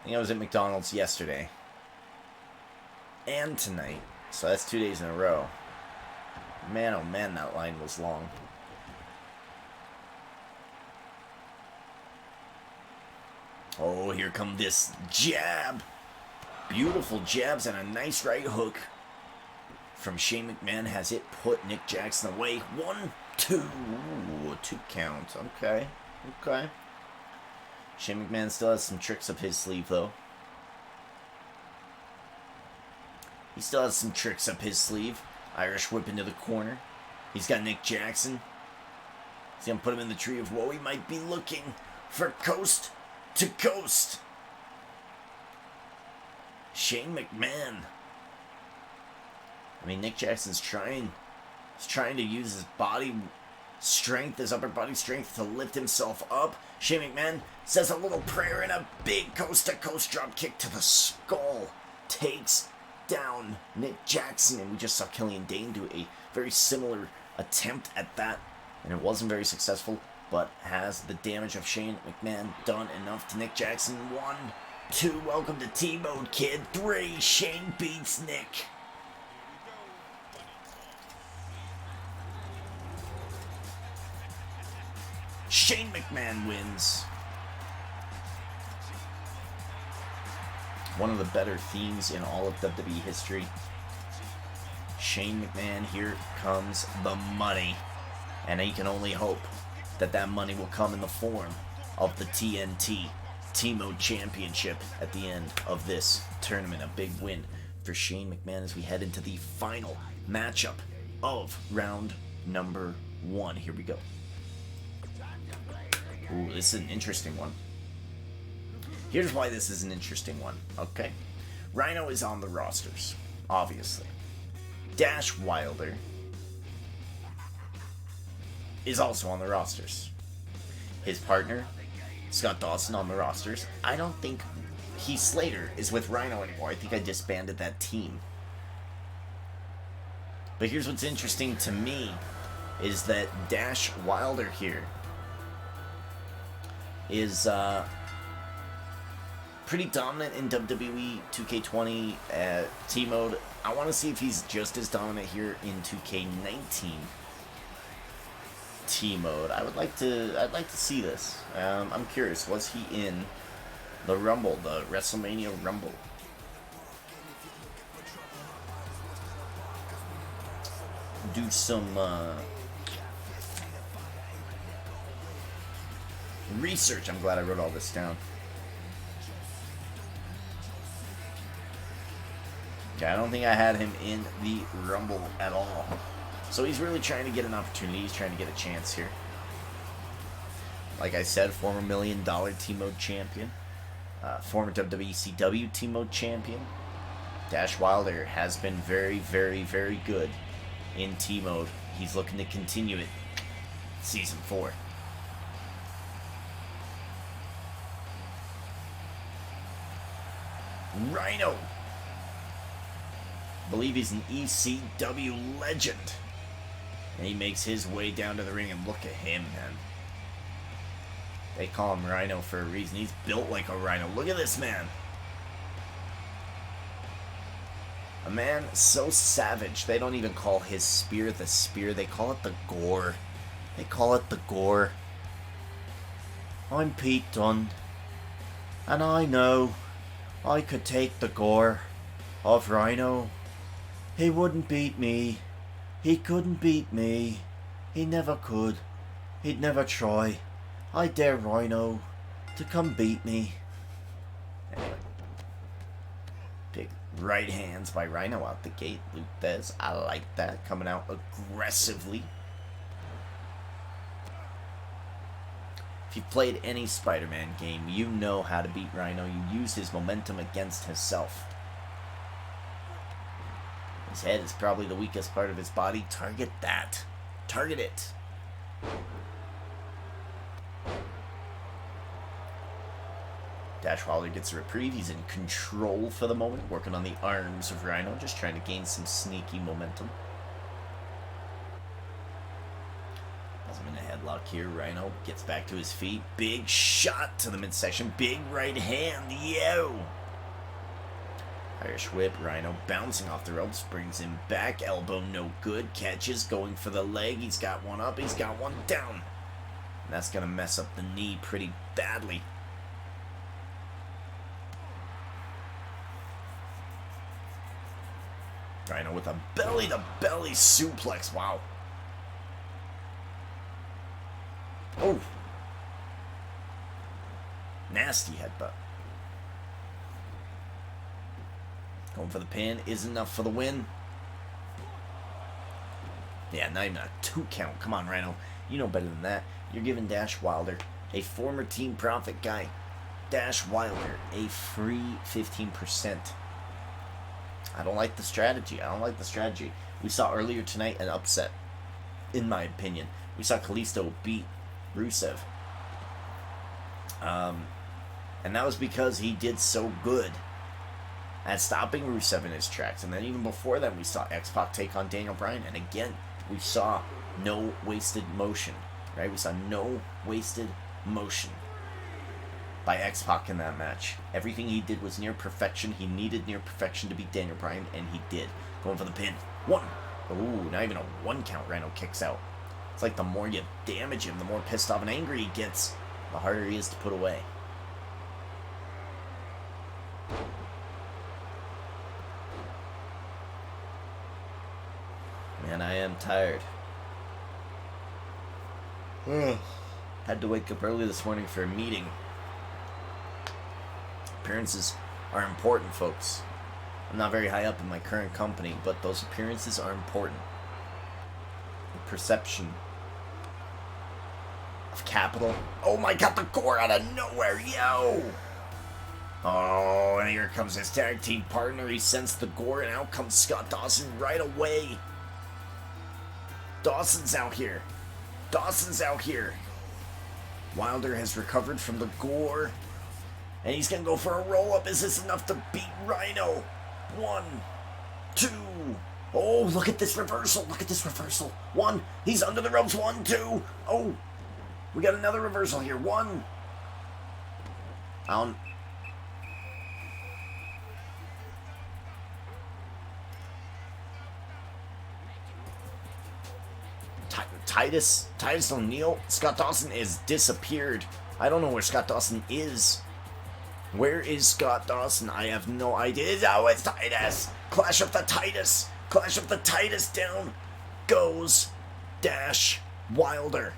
I think I was at McDonald's yesterday. And tonight. So that's 2 days in a row. Man, oh man, that line was long. Oh, here come this jab. Beautiful jabs and a nice right hook from Shane McMahon. Has it put Nick Jackson away? 1, 2. Ooh, 2 count. Okay. Okay. Shane McMahon still has some tricks up his sleeve, though. He still has some tricks up his sleeve. Irish whip into the corner. He's got Nick Jackson. He's going to put him in the tree of woe. He might be looking for coast to coast. Shane McMahon. I mean, Nick Jackson's trying. He's trying to use his body strength, his upper body strength, to lift himself up. Shane McMahon says a little prayer and a big coast-to-coast drop kick to the skull. Takes down Nick Jackson, and we just saw Killian Dane do a very similar attempt at that, and it wasn't very successful, but has the damage of Shane McMahon done enough to Nick Jackson? 1, 2, welcome to T-Mode, kid. 3, Shane beats Nick. Shane McMahon wins. One of the better themes in all of WWE history. Shane McMahon, here comes the money. And he can only hope that that money will come in the form of the TNT T-Mode Championship at the end of this tournament. A big win for Shane McMahon as we head into the final matchup of round number 1. Here we go. Ooh, this is an interesting one. Here's why this is an interesting one, okay? Rhino is on the rosters, obviously. Dash Wilder is also on the rosters. his partner, Scott Dawson, on the rosters. I don't think Heath Slater is with Rhino anymore. I think I disbanded that team. But here's what's interesting to me is that Dash Wilder here is pretty dominant in WWE 2K20 T-Mode. I want to see if he's just as dominant here in 2K19 T-Mode. I'd like to see this. I'm curious. Was he in the Rumble, the WrestleMania Rumble? Do some research. I'm glad I wrote all this down. Okay, I don't think I had him in the Rumble at all. So he's really trying to get an opportunity. He's trying to get a chance here. Like I said, former $1 million T-Mode champion. Former WCW T-Mode champion. Dash Wilder has been very, very, very good in T-Mode. He's looking to continue it. Season 4. Rhino. I believe he's an ECW legend. And he makes his way down to the ring, and look at him, man. They call him Rhino for a reason. He's built like a rhino. Look at this man. A man so savage, they don't even call his spear the spear. They call it the gore. They call it the gore. I'm Pete Dunne, and I know I could take the gore of Rhino. He wouldn't beat me. He couldn't beat me. He never could. He'd never try. I dare Rhino to come beat me. Anyway. Big right hands by Rhino out the gate. Luke Thez, I like that. Coming out aggressively. If you've played any Spider-Man game, you know how to beat Rhino. You use his momentum against himself. His head is probably the weakest part of his body. Target that. Target it. Dash Wilder gets a reprieve. He's in control for the moment, working on the arms of Rhino, just trying to gain some sneaky momentum. Has him in a headlock here. Rhino gets back to his feet. Big shot to the midsection. Big right hand. Yo! Irish whip. Rhino bouncing off the ropes. Brings him back. Elbow no good. Catches. Going for the leg. He's got one up. He's got one down. And that's going to mess up the knee pretty badly. Rhino with a belly-to-belly suplex. Wow. Oh. Nasty headbutt. Going for the pin. Is enough for the win. Yeah, not even a 2 count. Come on, Rhino. You know better than that. You're giving Dash Wilder, a former Team Profit guy, Dash Wilder, a free 15%. I don't like the strategy. We saw earlier tonight an upset, in my opinion. We saw Kalisto beat Rusev. And that was because he did so good at stopping Rusev in his tracks. And then even before that, we saw X-Pac take on Daniel Bryan. And again, we saw no wasted motion. Right? We saw no wasted motion by X-Pac in that match. Everything he did was near perfection. He needed near perfection to beat Daniel Bryan, and he did. Going for the pin. 1. Ooh, not even a 1 count. Rhino kicks out. It's like the more you damage him, the more pissed off and angry he gets, the harder he is to put away. Man, I am tired. Had to wake up early this morning for a meeting. Appearances are important, folks. I'm not very high up in my current company, but those appearances are important. The perception of capital. Oh my god, the gore out of nowhere, yo! Oh, and here comes his tag team partner. He sensed the gore, and out comes Scott Dawson right away. Dawson's out here. Wilder has recovered from the gore. And he's going to go for a roll-up. Is this enough to beat Rhino? 1, 2. Oh, look at this reversal. Look at this reversal. 1. He's under the ropes. 1, 2. Oh, we got another reversal here. 1. Titus O'Neil. Scott Dawson has disappeared. I don't know where Scott Dawson is. Where is Scott Dawson? I have no idea. Oh, it's Titus. Clash of the Titus. Clash of the Titus. Down goes Dash Wilder.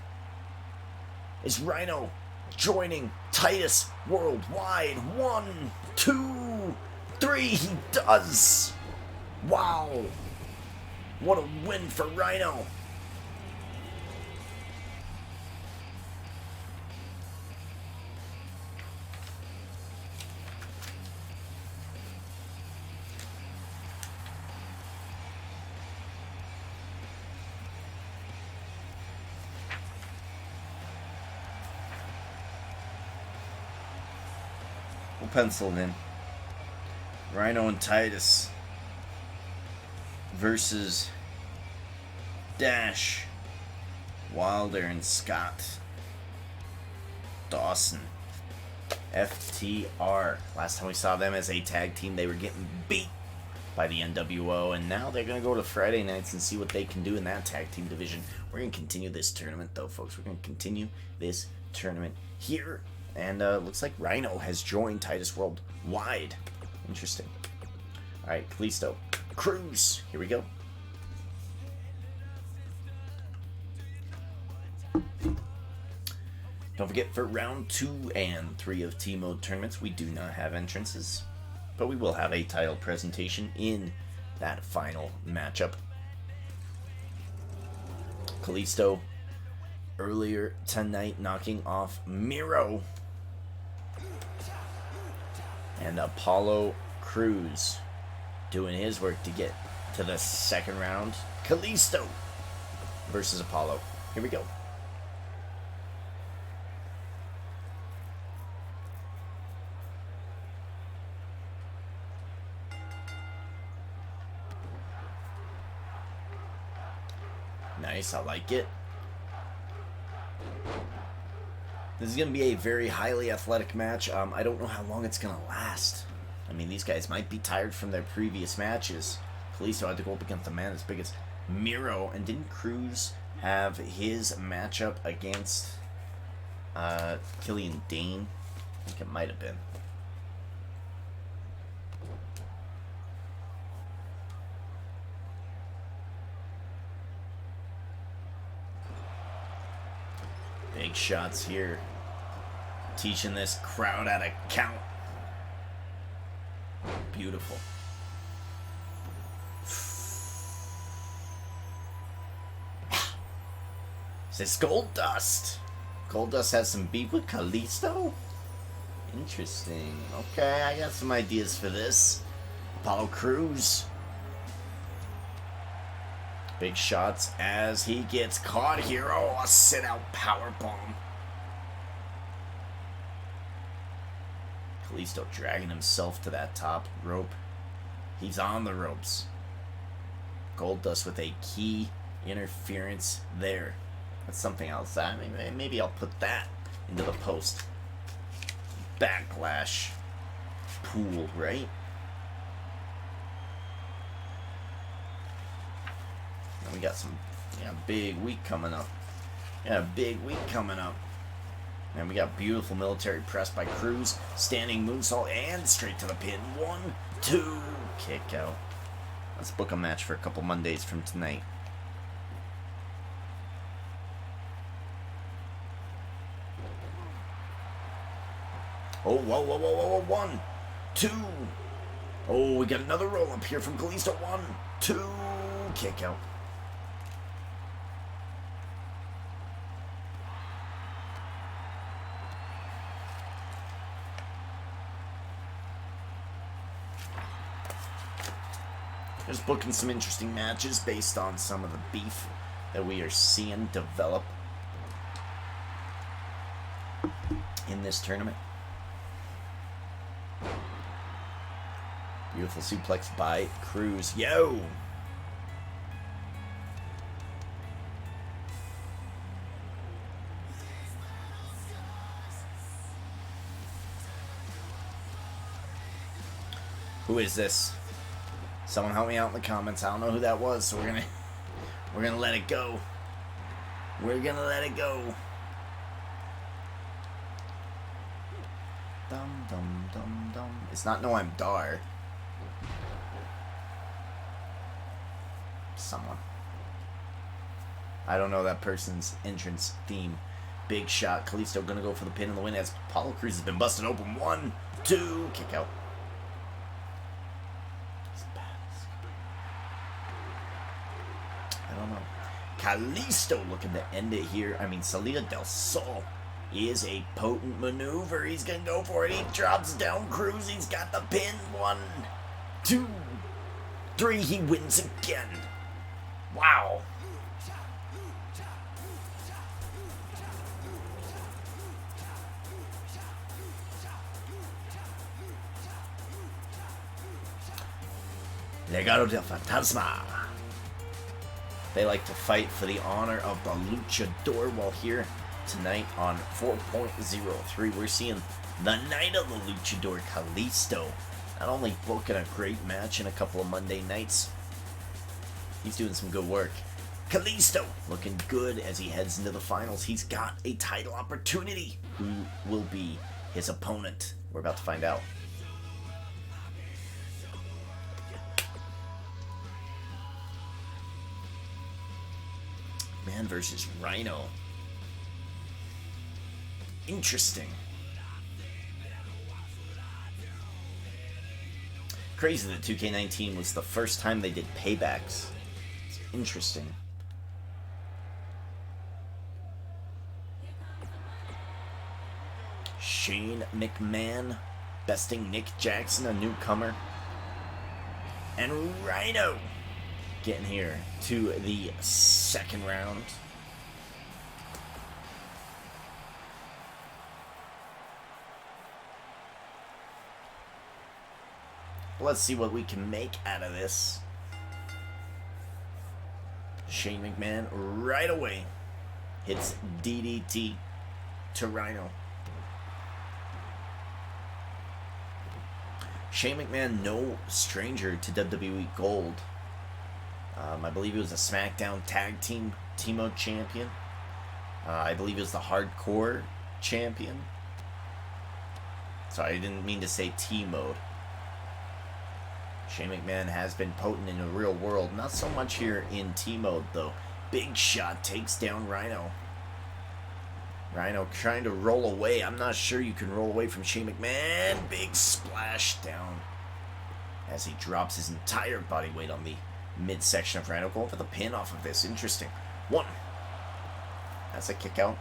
Is Rhino joining Titus worldwide? 1, 2, 3. He does. Wow. What a win for Rhino. We'll pencil it in. Rhino and Titus versus Dash, Wilder, and Scott Dawson. FTR. Last time we saw them as a tag team, they were getting beat by the NWO, and now they're going to go to Friday nights and see what they can do in that tag team division. We're going to continue this tournament, though, folks. We're going to continue this tournament here. And looks like Rhino has joined Titus worldwide. Interesting. All right, Kalisto. Cruz. Here we go. Don't forget, for round 2 and 3 of T-Mode tournaments, we do not have entrances. But we will have a title presentation in that final matchup. Kalisto earlier tonight knocking off Miro. And Apollo Cruz doing his work to get to the second round. Kalisto versus Apollo. Here we go. Nice, I like it. This is going to be a very highly athletic match. I don't know how long it's going to last. I mean, these guys might be tired from their previous matches. Kalisto had to go up against a man as big as Miro. And didn't Cruz have his matchup against Killian Dane? I think it might have been. Big shots here. Teaching this crowd how to count. Beautiful. Is this Goldust? Goldust has some beef with Kalisto? Interesting. Okay, I got some ideas for this. Apollo Cruz. Big shots as he gets caught here. Oh, a sit-out powerbomb. Kalisto dragging himself to that top rope. He's on the ropes. Goldust with a key interference there. That's something else. I mean, maybe I'll put that into the post Backlash pool, right? We got some, big week coming up. Big week coming up. And we got beautiful military press by Cruz, standing moonsault, and straight to the pin. 1, 2, kick out. Let's book a match for a couple Mondays from tonight. Oh, whoa. 1, 2. Oh, we got another roll up here from Kalisto. 1, 2, kick out. Just booking some interesting matches based on some of the beef that we are seeing develop. in this tournament. Beautiful suplex by Cruz. Yo! Who is this? Someone help me out in the comments. I don't know who that was, so we're gonna let it go. We're gonna let it go. Dum dum dum dum. It's not No I'm Dar. Someone. I don't know that person's entrance theme. Big shot. Kalisto gonna go for the pin in the win as Apollo Crews has been busted open. 1, 2, kick out. I don't know. Kalisto looking to end it here. I mean, Salida del Sol is a potent maneuver. He's going to go for it. He drops down Cruz. He's got the pin. 1, 2, 3. He wins again. Wow. Legado del Fantasma. They like to fight for the honor of the Luchador. While here tonight on 4.03, we're seeing the Night of the Luchador, Kalisto. Not only booking a great match in a couple of Monday nights, he's doing some good work. Kalisto looking good as he heads into the finals. He's got a title opportunity. Who will be his opponent? We're about to find out. Man versus Rhino. Interesting. Crazy that 2K19 was the first time they did paybacks. It's interesting. Shane McMahon besting Nick Jackson, a newcomer. And Rhino getting here to the second round. Let's see what we can make out of this. Shane McMahon right away hits DDT to Rhino. Shane McMahon, no stranger to WWE Gold. I believe he was a SmackDown Tag Team Mode champion. I believe he was the Hardcore champion. Sorry, I didn't mean to say T-Mode. Shane McMahon has been potent in the real world. Not so much here in T-Mode, though. Big shot takes down Rhino. Rhino trying to roll away. I'm not sure you can roll away from Shane McMahon. Big splash down as he drops his entire body weight on the midsection of Rhino. Going for the pin off of this. Interesting. 1. That's a kick out.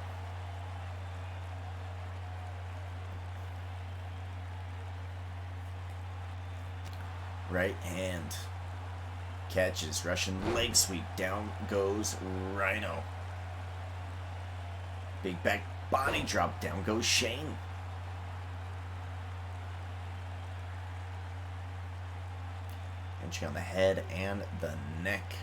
Right hand catches. Russian leg sweep. Down goes Rhino. Big back body drop. Down goes Shane. Pinching on the head and the neck.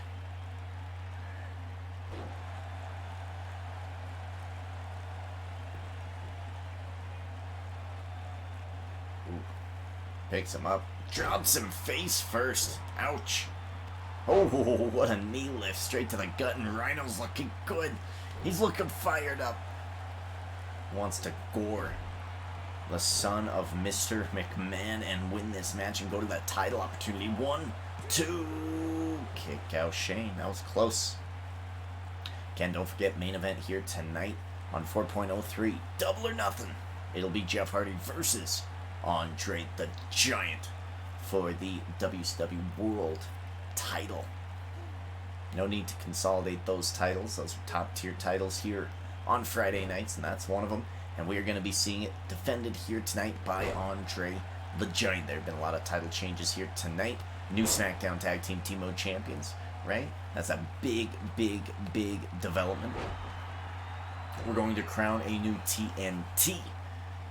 Ooh. Picks him up. Drops him face first. Ouch. Oh, what a knee lift. Straight to the gut, and Rhino's looking good. He's looking fired up. Wants to gore the son of Mr. McMahon and win this match and go to that title opportunity. 1, 2. Kick out Shane. That was close. Again, don't forget, main event here tonight on 4.03. Double or nothing. It'll be Jeff Hardy versus Andre the Giant for the WCW World title. No need to consolidate those titles. Those are top tier titles here on Friday nights, and that's one of them. And we are going to be seeing it defended here tonight by Andre the Giant. There have been a lot of title changes here tonight. New SmackDown Tag Team Mode champions, right? That's a big, big, big development. we're going to crown a new TNT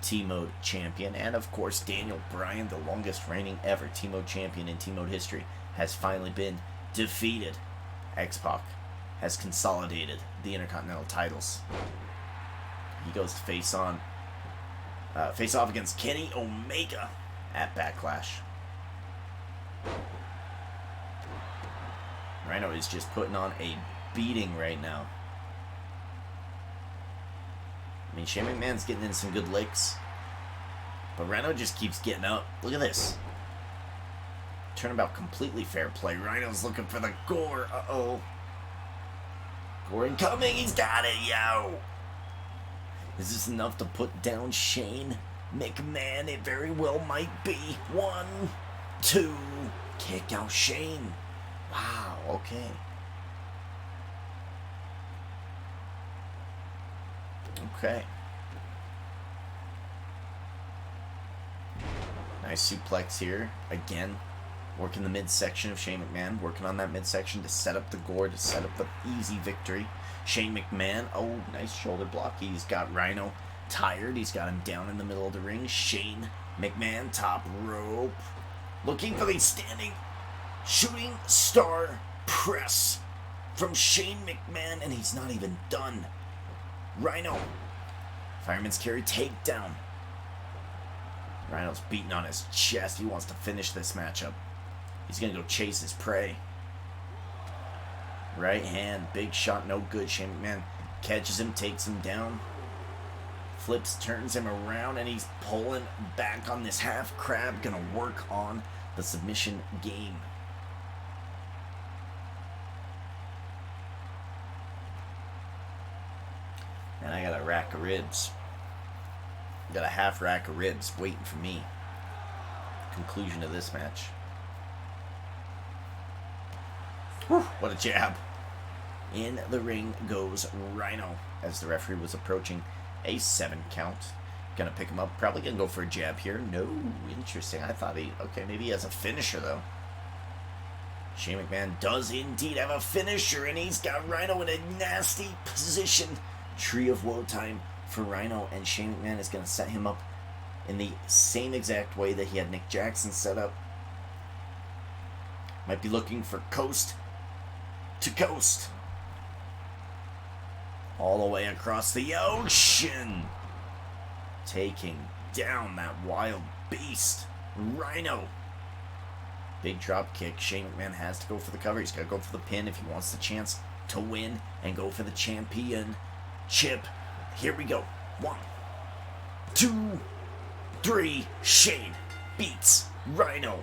T-Mode champion. And of course, Daniel Bryan, the longest reigning ever T-Mode champion in T-Mode history, has finally been defeated. X-Pac has consolidated the Intercontinental titles. He goes to face off against Kenny Omega at Backlash. Rhino is just putting on a beating right now. I mean, Shane McMahon's getting in some good licks, but Rhino just keeps getting up. Look at this. Turnabout completely fair play. Rhino's looking for the gore. Uh-oh. Gore incoming. He's got it, yo. Is this enough to put down Shane McMahon? It very well might be. 1, 2. Kick out Shane. Wow, okay. Okay. Nice suplex here. Again, working the midsection of Shane McMahon. Working on that midsection to set up the gore, to set up the easy victory. Shane McMahon, oh, nice shoulder block. He's got Rhino tired. He's got him down in the middle of the ring. Shane McMahon, top rope. Looking for the standing shooting star press from Shane McMahon, and he's not even done. Rhino, fireman's carry takedown. Rhino's beating on his chest. He wants to finish this matchup. He's going to go chase his prey. Right hand, big shot, no good. Shane McMahon catches him, takes him down. Flips, turns him around, and he's pulling back on this half crab. Going to work on the submission game. And I got a rack of ribs. Got a half rack of ribs waiting for me. Conclusion of this match. Whew, what a jab. In the ring goes Rhino as the referee was approaching a 7 count. Gonna pick him up. Probably gonna go for a jab here. No, interesting. I thought okay, maybe he has a finisher though. Shane McMahon does indeed have a finisher, and he's got Rhino in a nasty position. Tree of Woe time for Rhino, and Shane McMahon is going to set him up in the same exact way that he had Nick Jackson set up. Might be looking for coast to coast. All the way across the ocean. Taking down that wild beast. Rhino. Big drop kick. Shane McMahon has to go for the cover. He's got to go for the pin if he wants the chance to win and go for the championship. Here we go. 1, 2, 3. Shane beats Rhino.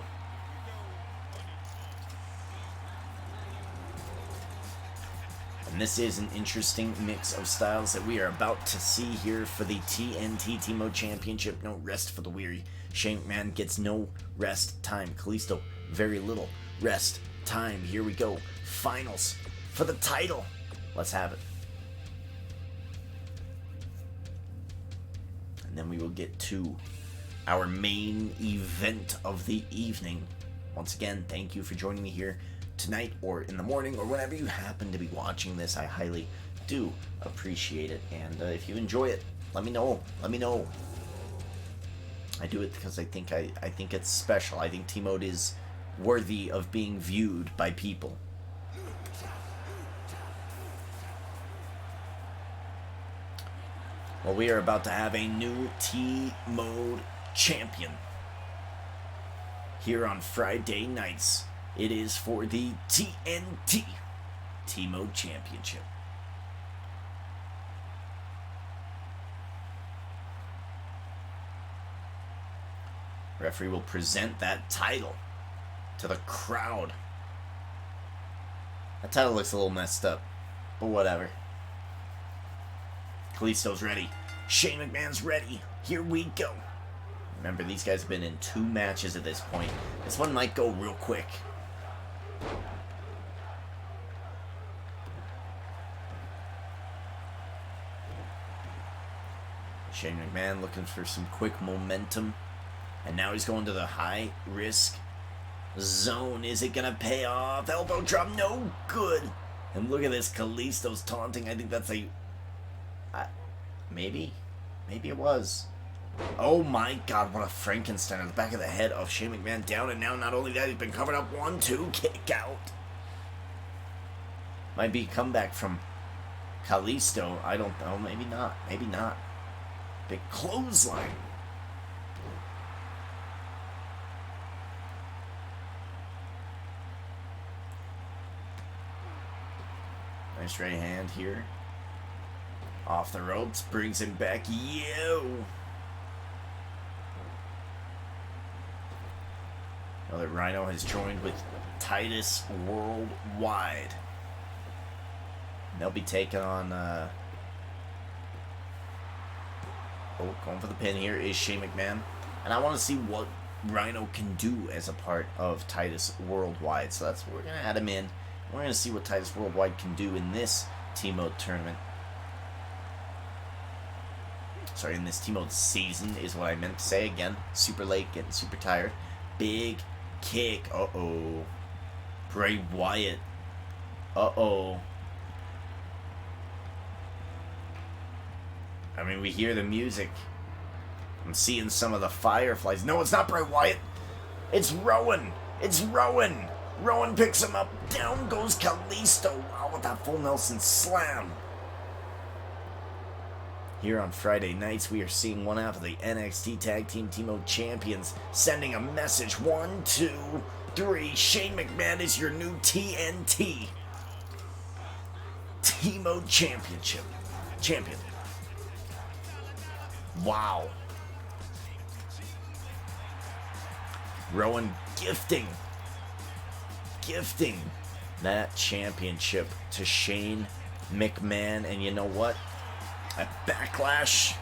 And this is an interesting mix of styles that we are about to see here for the TNT T-Mode Championship. No rest for the weary. Shane McMahon gets no rest time. Kalisto, very little rest time. Here we go. Finals for the title. Let's have it. And then we will get to our main event of the evening. Once again, thank you for joining me here tonight or in the morning or whenever you happen to be watching this. I highly do appreciate it. And if you enjoy it, let me know. Let me know. I do it because I think it's special. I think T-Mode is worthy of being viewed by people. Well, we are about to have a new T-Mode champion here on Friday nights. It is for the TNT T-Mode Championship. Referee will present that title to the crowd. That title looks a little messed up, but whatever. Kalisto's ready. Shane McMahon's ready. Here we go. Remember, these guys have been in 2 matches at this point. This one might go real quick. Shane McMahon looking for some quick momentum. And now he's going to the high-risk zone. Is it going to pay off? Elbow drop, no good. And look at this, Kalisto's taunting. I think that's a Maybe it was. Oh my God, what a Frankenstein on the back of the head of Shane McMahon down, and now not only that, he's been covered up. 1-2, kick out. Might be a comeback from Kalisto. I don't know. Maybe not. Maybe not. Big clothesline. Nice right hand here. Off the ropes. Brings him back. Yo! Now that Rhino has joined with Titus Worldwide. They'll be taking on, going for the pin here is Shane McMahon. And I want to see what Rhino can do as a part of Titus Worldwide. So that's what we're going to add him in. We're going to see what Titus Worldwide can do in this Team Mode tournament. Sorry, in this Team Mode season is what I meant to say. Again, super late, getting super tired. Big kick. Uh-oh. Bray Wyatt. Uh-oh. I mean, we hear the music. I'm seeing some of the fireflies. No, it's not Bray Wyatt. It's Rowan. It's Rowan. Rowan picks him up. Down goes Kalisto. Wow, with that full Nelson slam. Here on Friday nights, we are seeing one half of the NXT Tag Team Team Mode Champions sending a message. 1, 2, 3. Shane McMahon is your new TNT Team Mode Champion. Wow. Rowan gifting that championship to Shane McMahon. And you know what? At Backlash,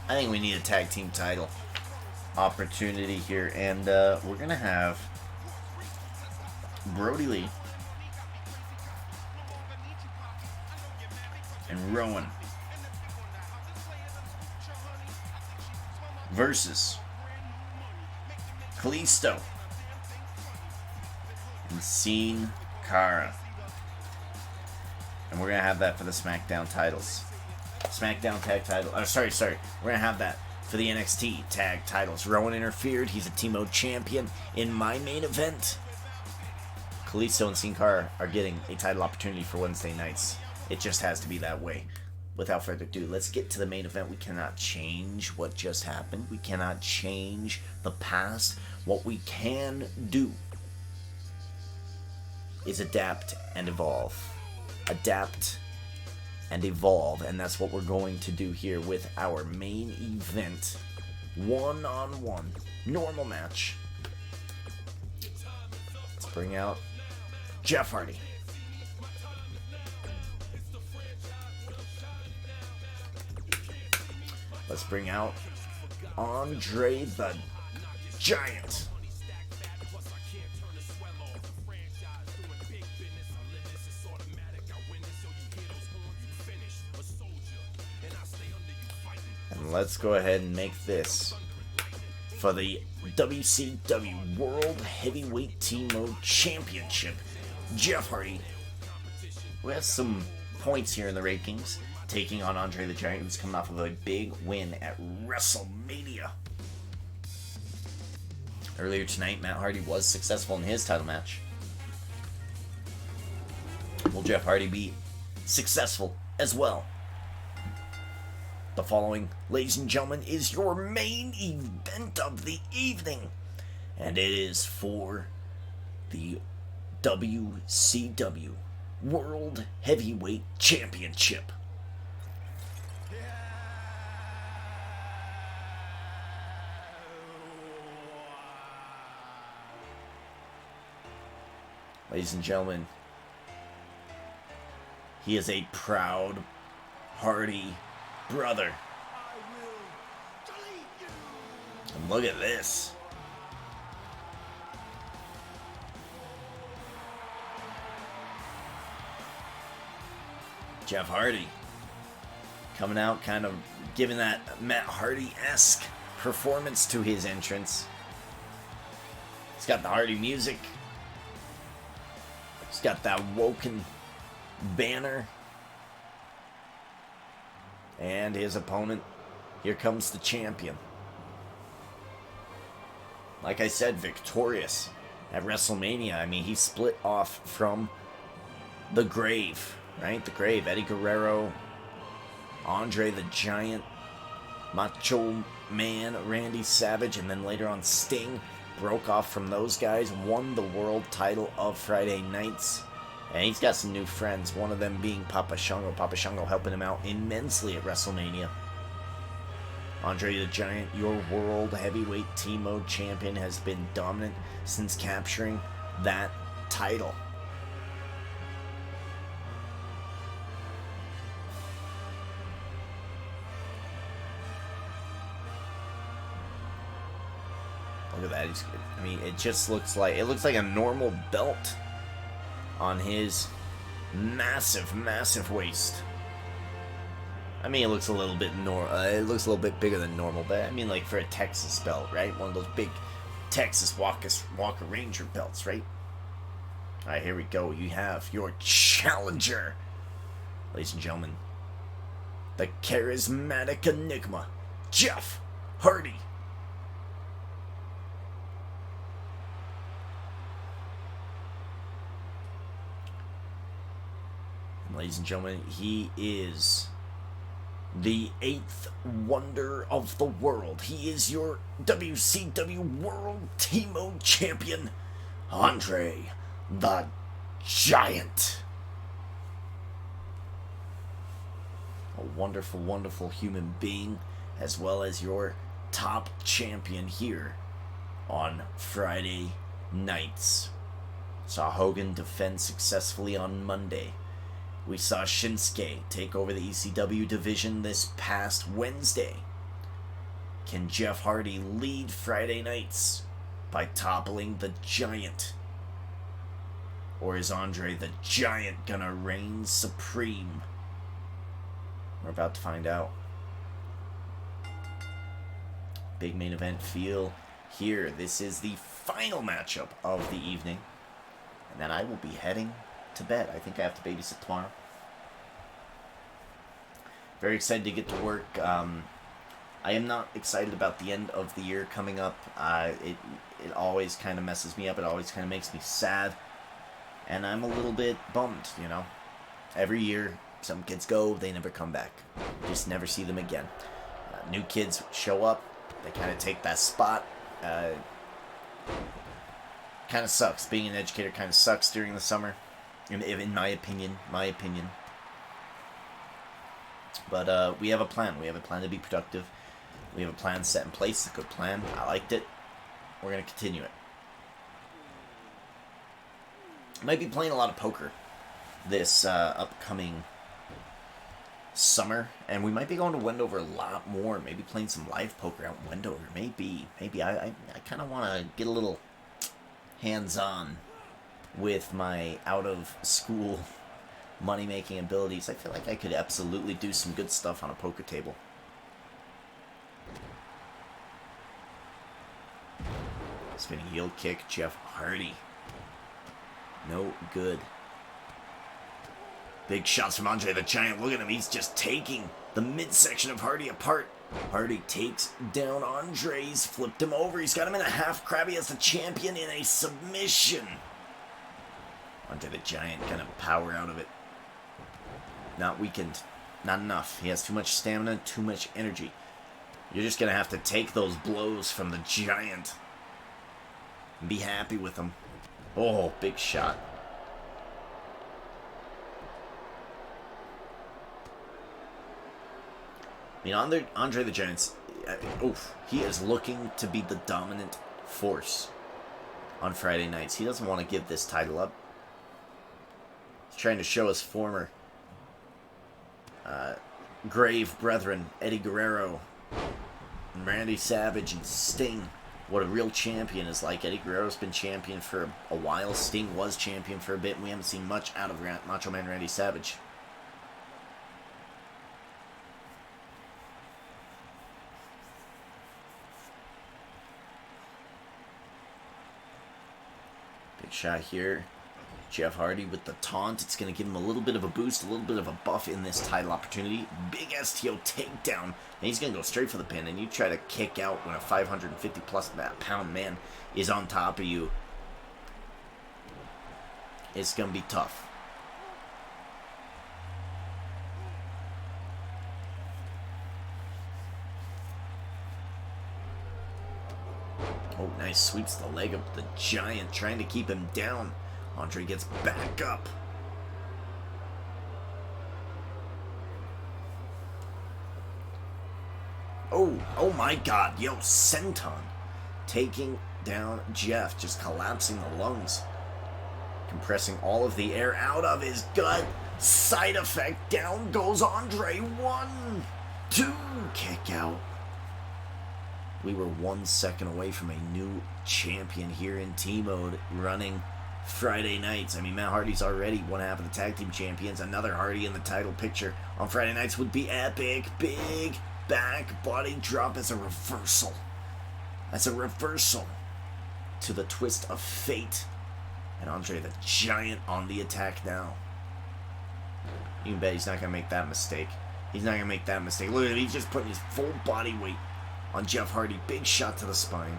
I think we need a tag team title opportunity here. And we're going to have Brody Lee and Rowan versus Kalisto and Sin Cara. And we're going to have that for the SmackDown titles. SmackDown tag title. Oh, sorry. We're going to have that for the NXT tag titles. Rowan interfered. He's a Team Mode champion. In my main event, Kalisto and Sin Cara are getting a title opportunity for Wednesday nights. It just has to be that way. Without further ado, let's get to the main event. We cannot change what just happened. We cannot change the past. What we can do is adapt and evolve. Adapt and evolve. And that's what we're going to do here with our main event. One-on-one. Normal match. Let's bring out Jeff Hardy. Let's bring out Andre the Giant. And let's go ahead and make this for the WCW World Heavyweight Team Mode Championship. Jeff Hardy, who has some points here in the rankings, taking on Andre the Giant, who's coming off of a big win at WrestleMania. Earlier tonight, Matt Hardy was successful in his title match. Will Jeff Hardy be successful as well? The following, ladies and gentlemen, is your main event of the evening. And it is for the WCW World Heavyweight Championship. Ladies and gentlemen, he is a proud Hardy brother. And look at this. Jeff Hardy coming out, kind of giving that Matt Hardy-esque performance to his entrance. He's got the Hardy music. He's got that Woken banner. And his opponent, here comes the champion. Like I said, victorious at WrestleMania. I mean, he split off from the Grave, right? The Grave, Eddie Guerrero, Andre the Giant, Macho Man, Randy Savage, and then later on Sting. Broke off from those guys, won the world title of Friday nights. And he's got some new friends, one of them being Papa Shango. Papa Shango helping him out immensely at WrestleMania. Andre the Giant, your World Heavyweight Team Mode Champion, has been dominant since capturing that title. Look at that. I mean, it just looks like a normal belt on his massive, massive waist. I mean, it looks a little bit bigger than normal, but I mean, like for a Texas belt, right? One of those big Texas Walker Ranger belts, right? All right, here we go. You have your challenger, ladies and gentlemen, the charismatic enigma, Jeff Hardy. Ladies and gentlemen, he is the 8th wonder of the world. He is your WCW World Team Mode Champion, Andre the Giant. A wonderful, wonderful human being, as well as your top champion here on Friday nights. Saw Hogan defend successfully on Monday. We saw Shinsuke take over the ECW division this past Wednesday. Can Jeff Hardy lead Friday nights by toppling the Giant? Or is Andre the Giant gonna reign supreme? We're about to find out. Big main event feel here. This is the final matchup of the evening. And then I will be heading to bed. I think I have to babysit tomorrow. Very excited to get to work. I am not excited about the end of the year coming up. It always kind of messes me up. It always kind of makes me sad. And I'm a little bit bummed, you know. Every year, some kids go, they never come back. Just never see them again. New kids show up. They kind of take that spot. Kind of sucks. Being an educator kind of sucks during the summer. In my opinion. But we have a plan. We have a plan to be productive. We have a plan set in place. A good plan. I liked it. We're going to continue it. Might be playing a lot of poker this upcoming summer. And we might be going to Wendover a lot more. Maybe playing some live poker out in Wendover. Maybe. I kind of want to get a little hands-on with my out-of-school money-making abilities. I feel like I could absolutely do some good stuff on a poker table. Spinning heel kick, Jeff Hardy. No good. Big shots from Andre the Giant. Look at him. He's just taking the midsection of Hardy apart. Hardy takes down Andre. He's flipped him over. He's got him in a half crab. He has the champion in a submission. Andre the Giant kind of power out of it. Not weakened. Not enough. He has too much stamina, too much energy. You're just going to have to take those blows from the Giant and be happy with them. Oh, big shot. I mean, Andre the Giant's... he is looking to be the dominant force on Friday nights. He doesn't want to give this title up. He's trying to show his former grave brethren, Eddie Guerrero, and Randy Savage, and Sting, what a real champion is like. Eddie Guerrero's been champion for a while. Sting was champion for a bit, and we haven't seen much out of Macho Man Randy Savage. Big shot here. Jeff Hardy with the taunt. It's going to give him a little bit of a boost, a little bit of a buff in this title opportunity. Big STO takedown. And he's going to go straight for the pin. And you try to kick out when a 550-plus pound man is on top of you. It's going to be tough. Oh, nice. Sweeps the leg of the Giant, trying to keep him down. Andre gets back up. Oh my God. Yo, Senton taking down Jeff, just collapsing the lungs. Compressing all of the air out of his gut. Side effect. Down goes Andre. 1, 2. Kick out. We were 1 second away from a new champion here in T-Mode running Friday nights. I mean, Matt Hardy's already one half of the tag team champions. Another Hardy in the title picture on Friday nights would be epic. Big back body drop as a reversal. As a reversal to the twist of fate. And Andre the Giant on the attack now. You can bet he's not going to make that mistake. He's not going to make that mistake. Look at him. He's just putting his full body weight on Jeff Hardy. Big shot to the spine.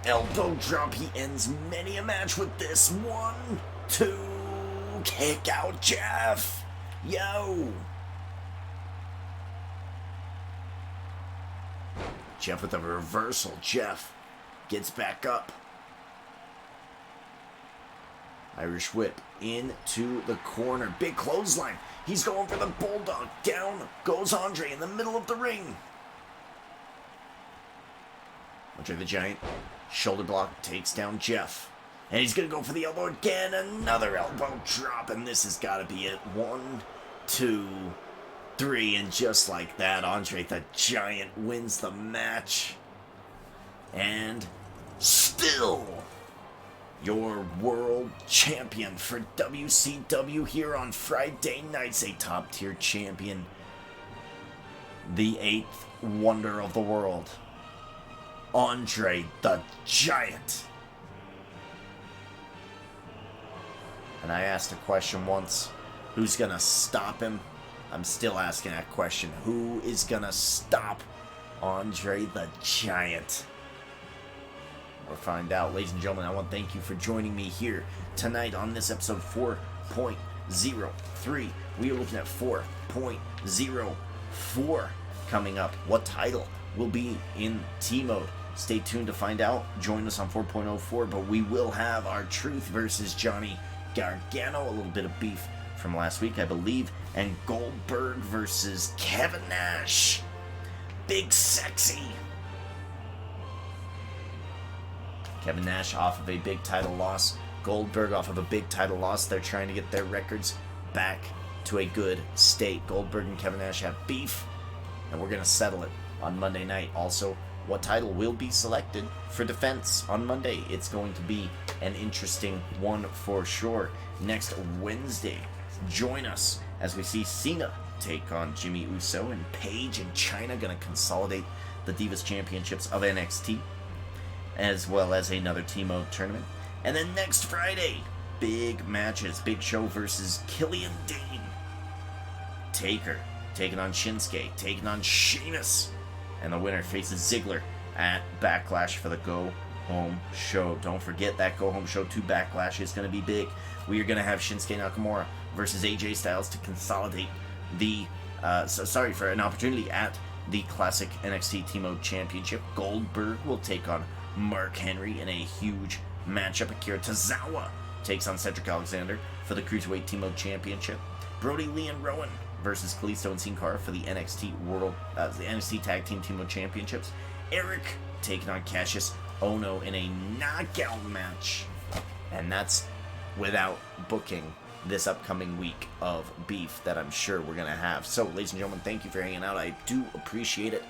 Elbow drop. He ends many a match with this. 1, 2. Kick out Jeff. Yo. Jeff with a reversal. Jeff gets back up. Irish whip into the corner. Big clothesline. He's going for the bulldog. Down goes Andre in the middle of the ring. Andre the Giant, shoulder block, takes down Jeff. And he's going to go for the elbow again. Another elbow drop, and this has got to be it. 1, 2, 3, and just like that, Andre the Giant wins the match. And still your world champion for WCW here on Friday nights. A top-tier champion. The 8th wonder of the world. Andre the Giant. And I asked a question once, who's gonna stop him? I'm still asking that question. Who is gonna stop Andre the Giant? We'll find out. Ladies and gentlemen, I want to thank you for joining me here tonight on this episode 4.03. We are looking at 4.04 coming up. What title will be in T-Mode? Stay tuned to find out. Join us on 4.04, but we will have our Truth versus Johnny Gargano, a little bit of beef from last week, I believe, and Goldberg versus Kevin Nash. Big Sexy. Kevin Nash off of a big title loss. Goldberg off of a big title loss. They're trying to get their records back to a good state. Goldberg and Kevin Nash have beef, and we're going to settle it on Monday night. Also, what title will be selected for defense on Monday? It's going to be an interesting one for sure. Next Wednesday, join us as we see Cena take on Jimmy Uso, and Paige and Chyna going to consolidate the Divas Championships of NXT, as well as another T-Mode tournament. And then next Friday, big matches. Big Show versus Killian Dane. Taker taking on Shinsuke, taking on Sheamus. And the winner faces Ziggler at Backlash for the Go Home Show. Don't forget that Go Home Show 2 Backlash is going to be big. We are going to have Shinsuke Nakamura versus AJ Styles to consolidate the, for an opportunity at the Classic NXT T-Mode Championship. Goldberg will take on Mark Henry in a huge matchup. Akira Tozawa takes on Cedric Alexander for the Cruiserweight T-Mode Championship. Brody Lee and Rowan versus Kalisto and Sin Cara for the NXT the NXT Tag Team T-Mode Championships. Eric taking on Cassius Ohno in a knockout match. And that's without booking this upcoming week of beef that I'm sure we're going to have. So, ladies and gentlemen, thank you for hanging out. I do appreciate it.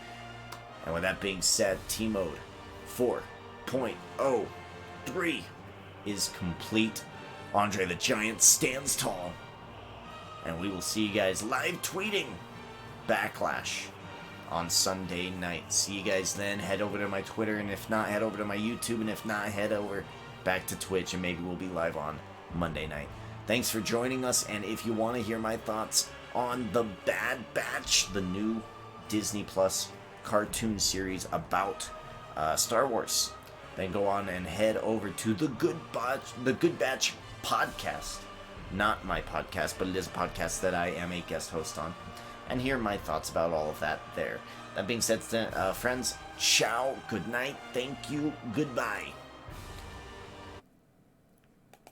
And with that being said, T-Mode 4.03 is complete. Andre the Giant stands tall. And we will see you guys live tweeting Backlash on Sunday night. See you guys then. Head over to my Twitter, and if not, head over to my YouTube, and if not, head over back to Twitch, and maybe we'll be live on Monday night. Thanks for joining us, and if you want to hear my thoughts on The Bad Batch, the new Disney Plus cartoon series about Star Wars, then go on and head over to the Good Batch podcast. Not my podcast, but it is a podcast that I am a guest host on, and hear my thoughts about all of that there. That being said, friends, ciao, good night, thank you, goodbye.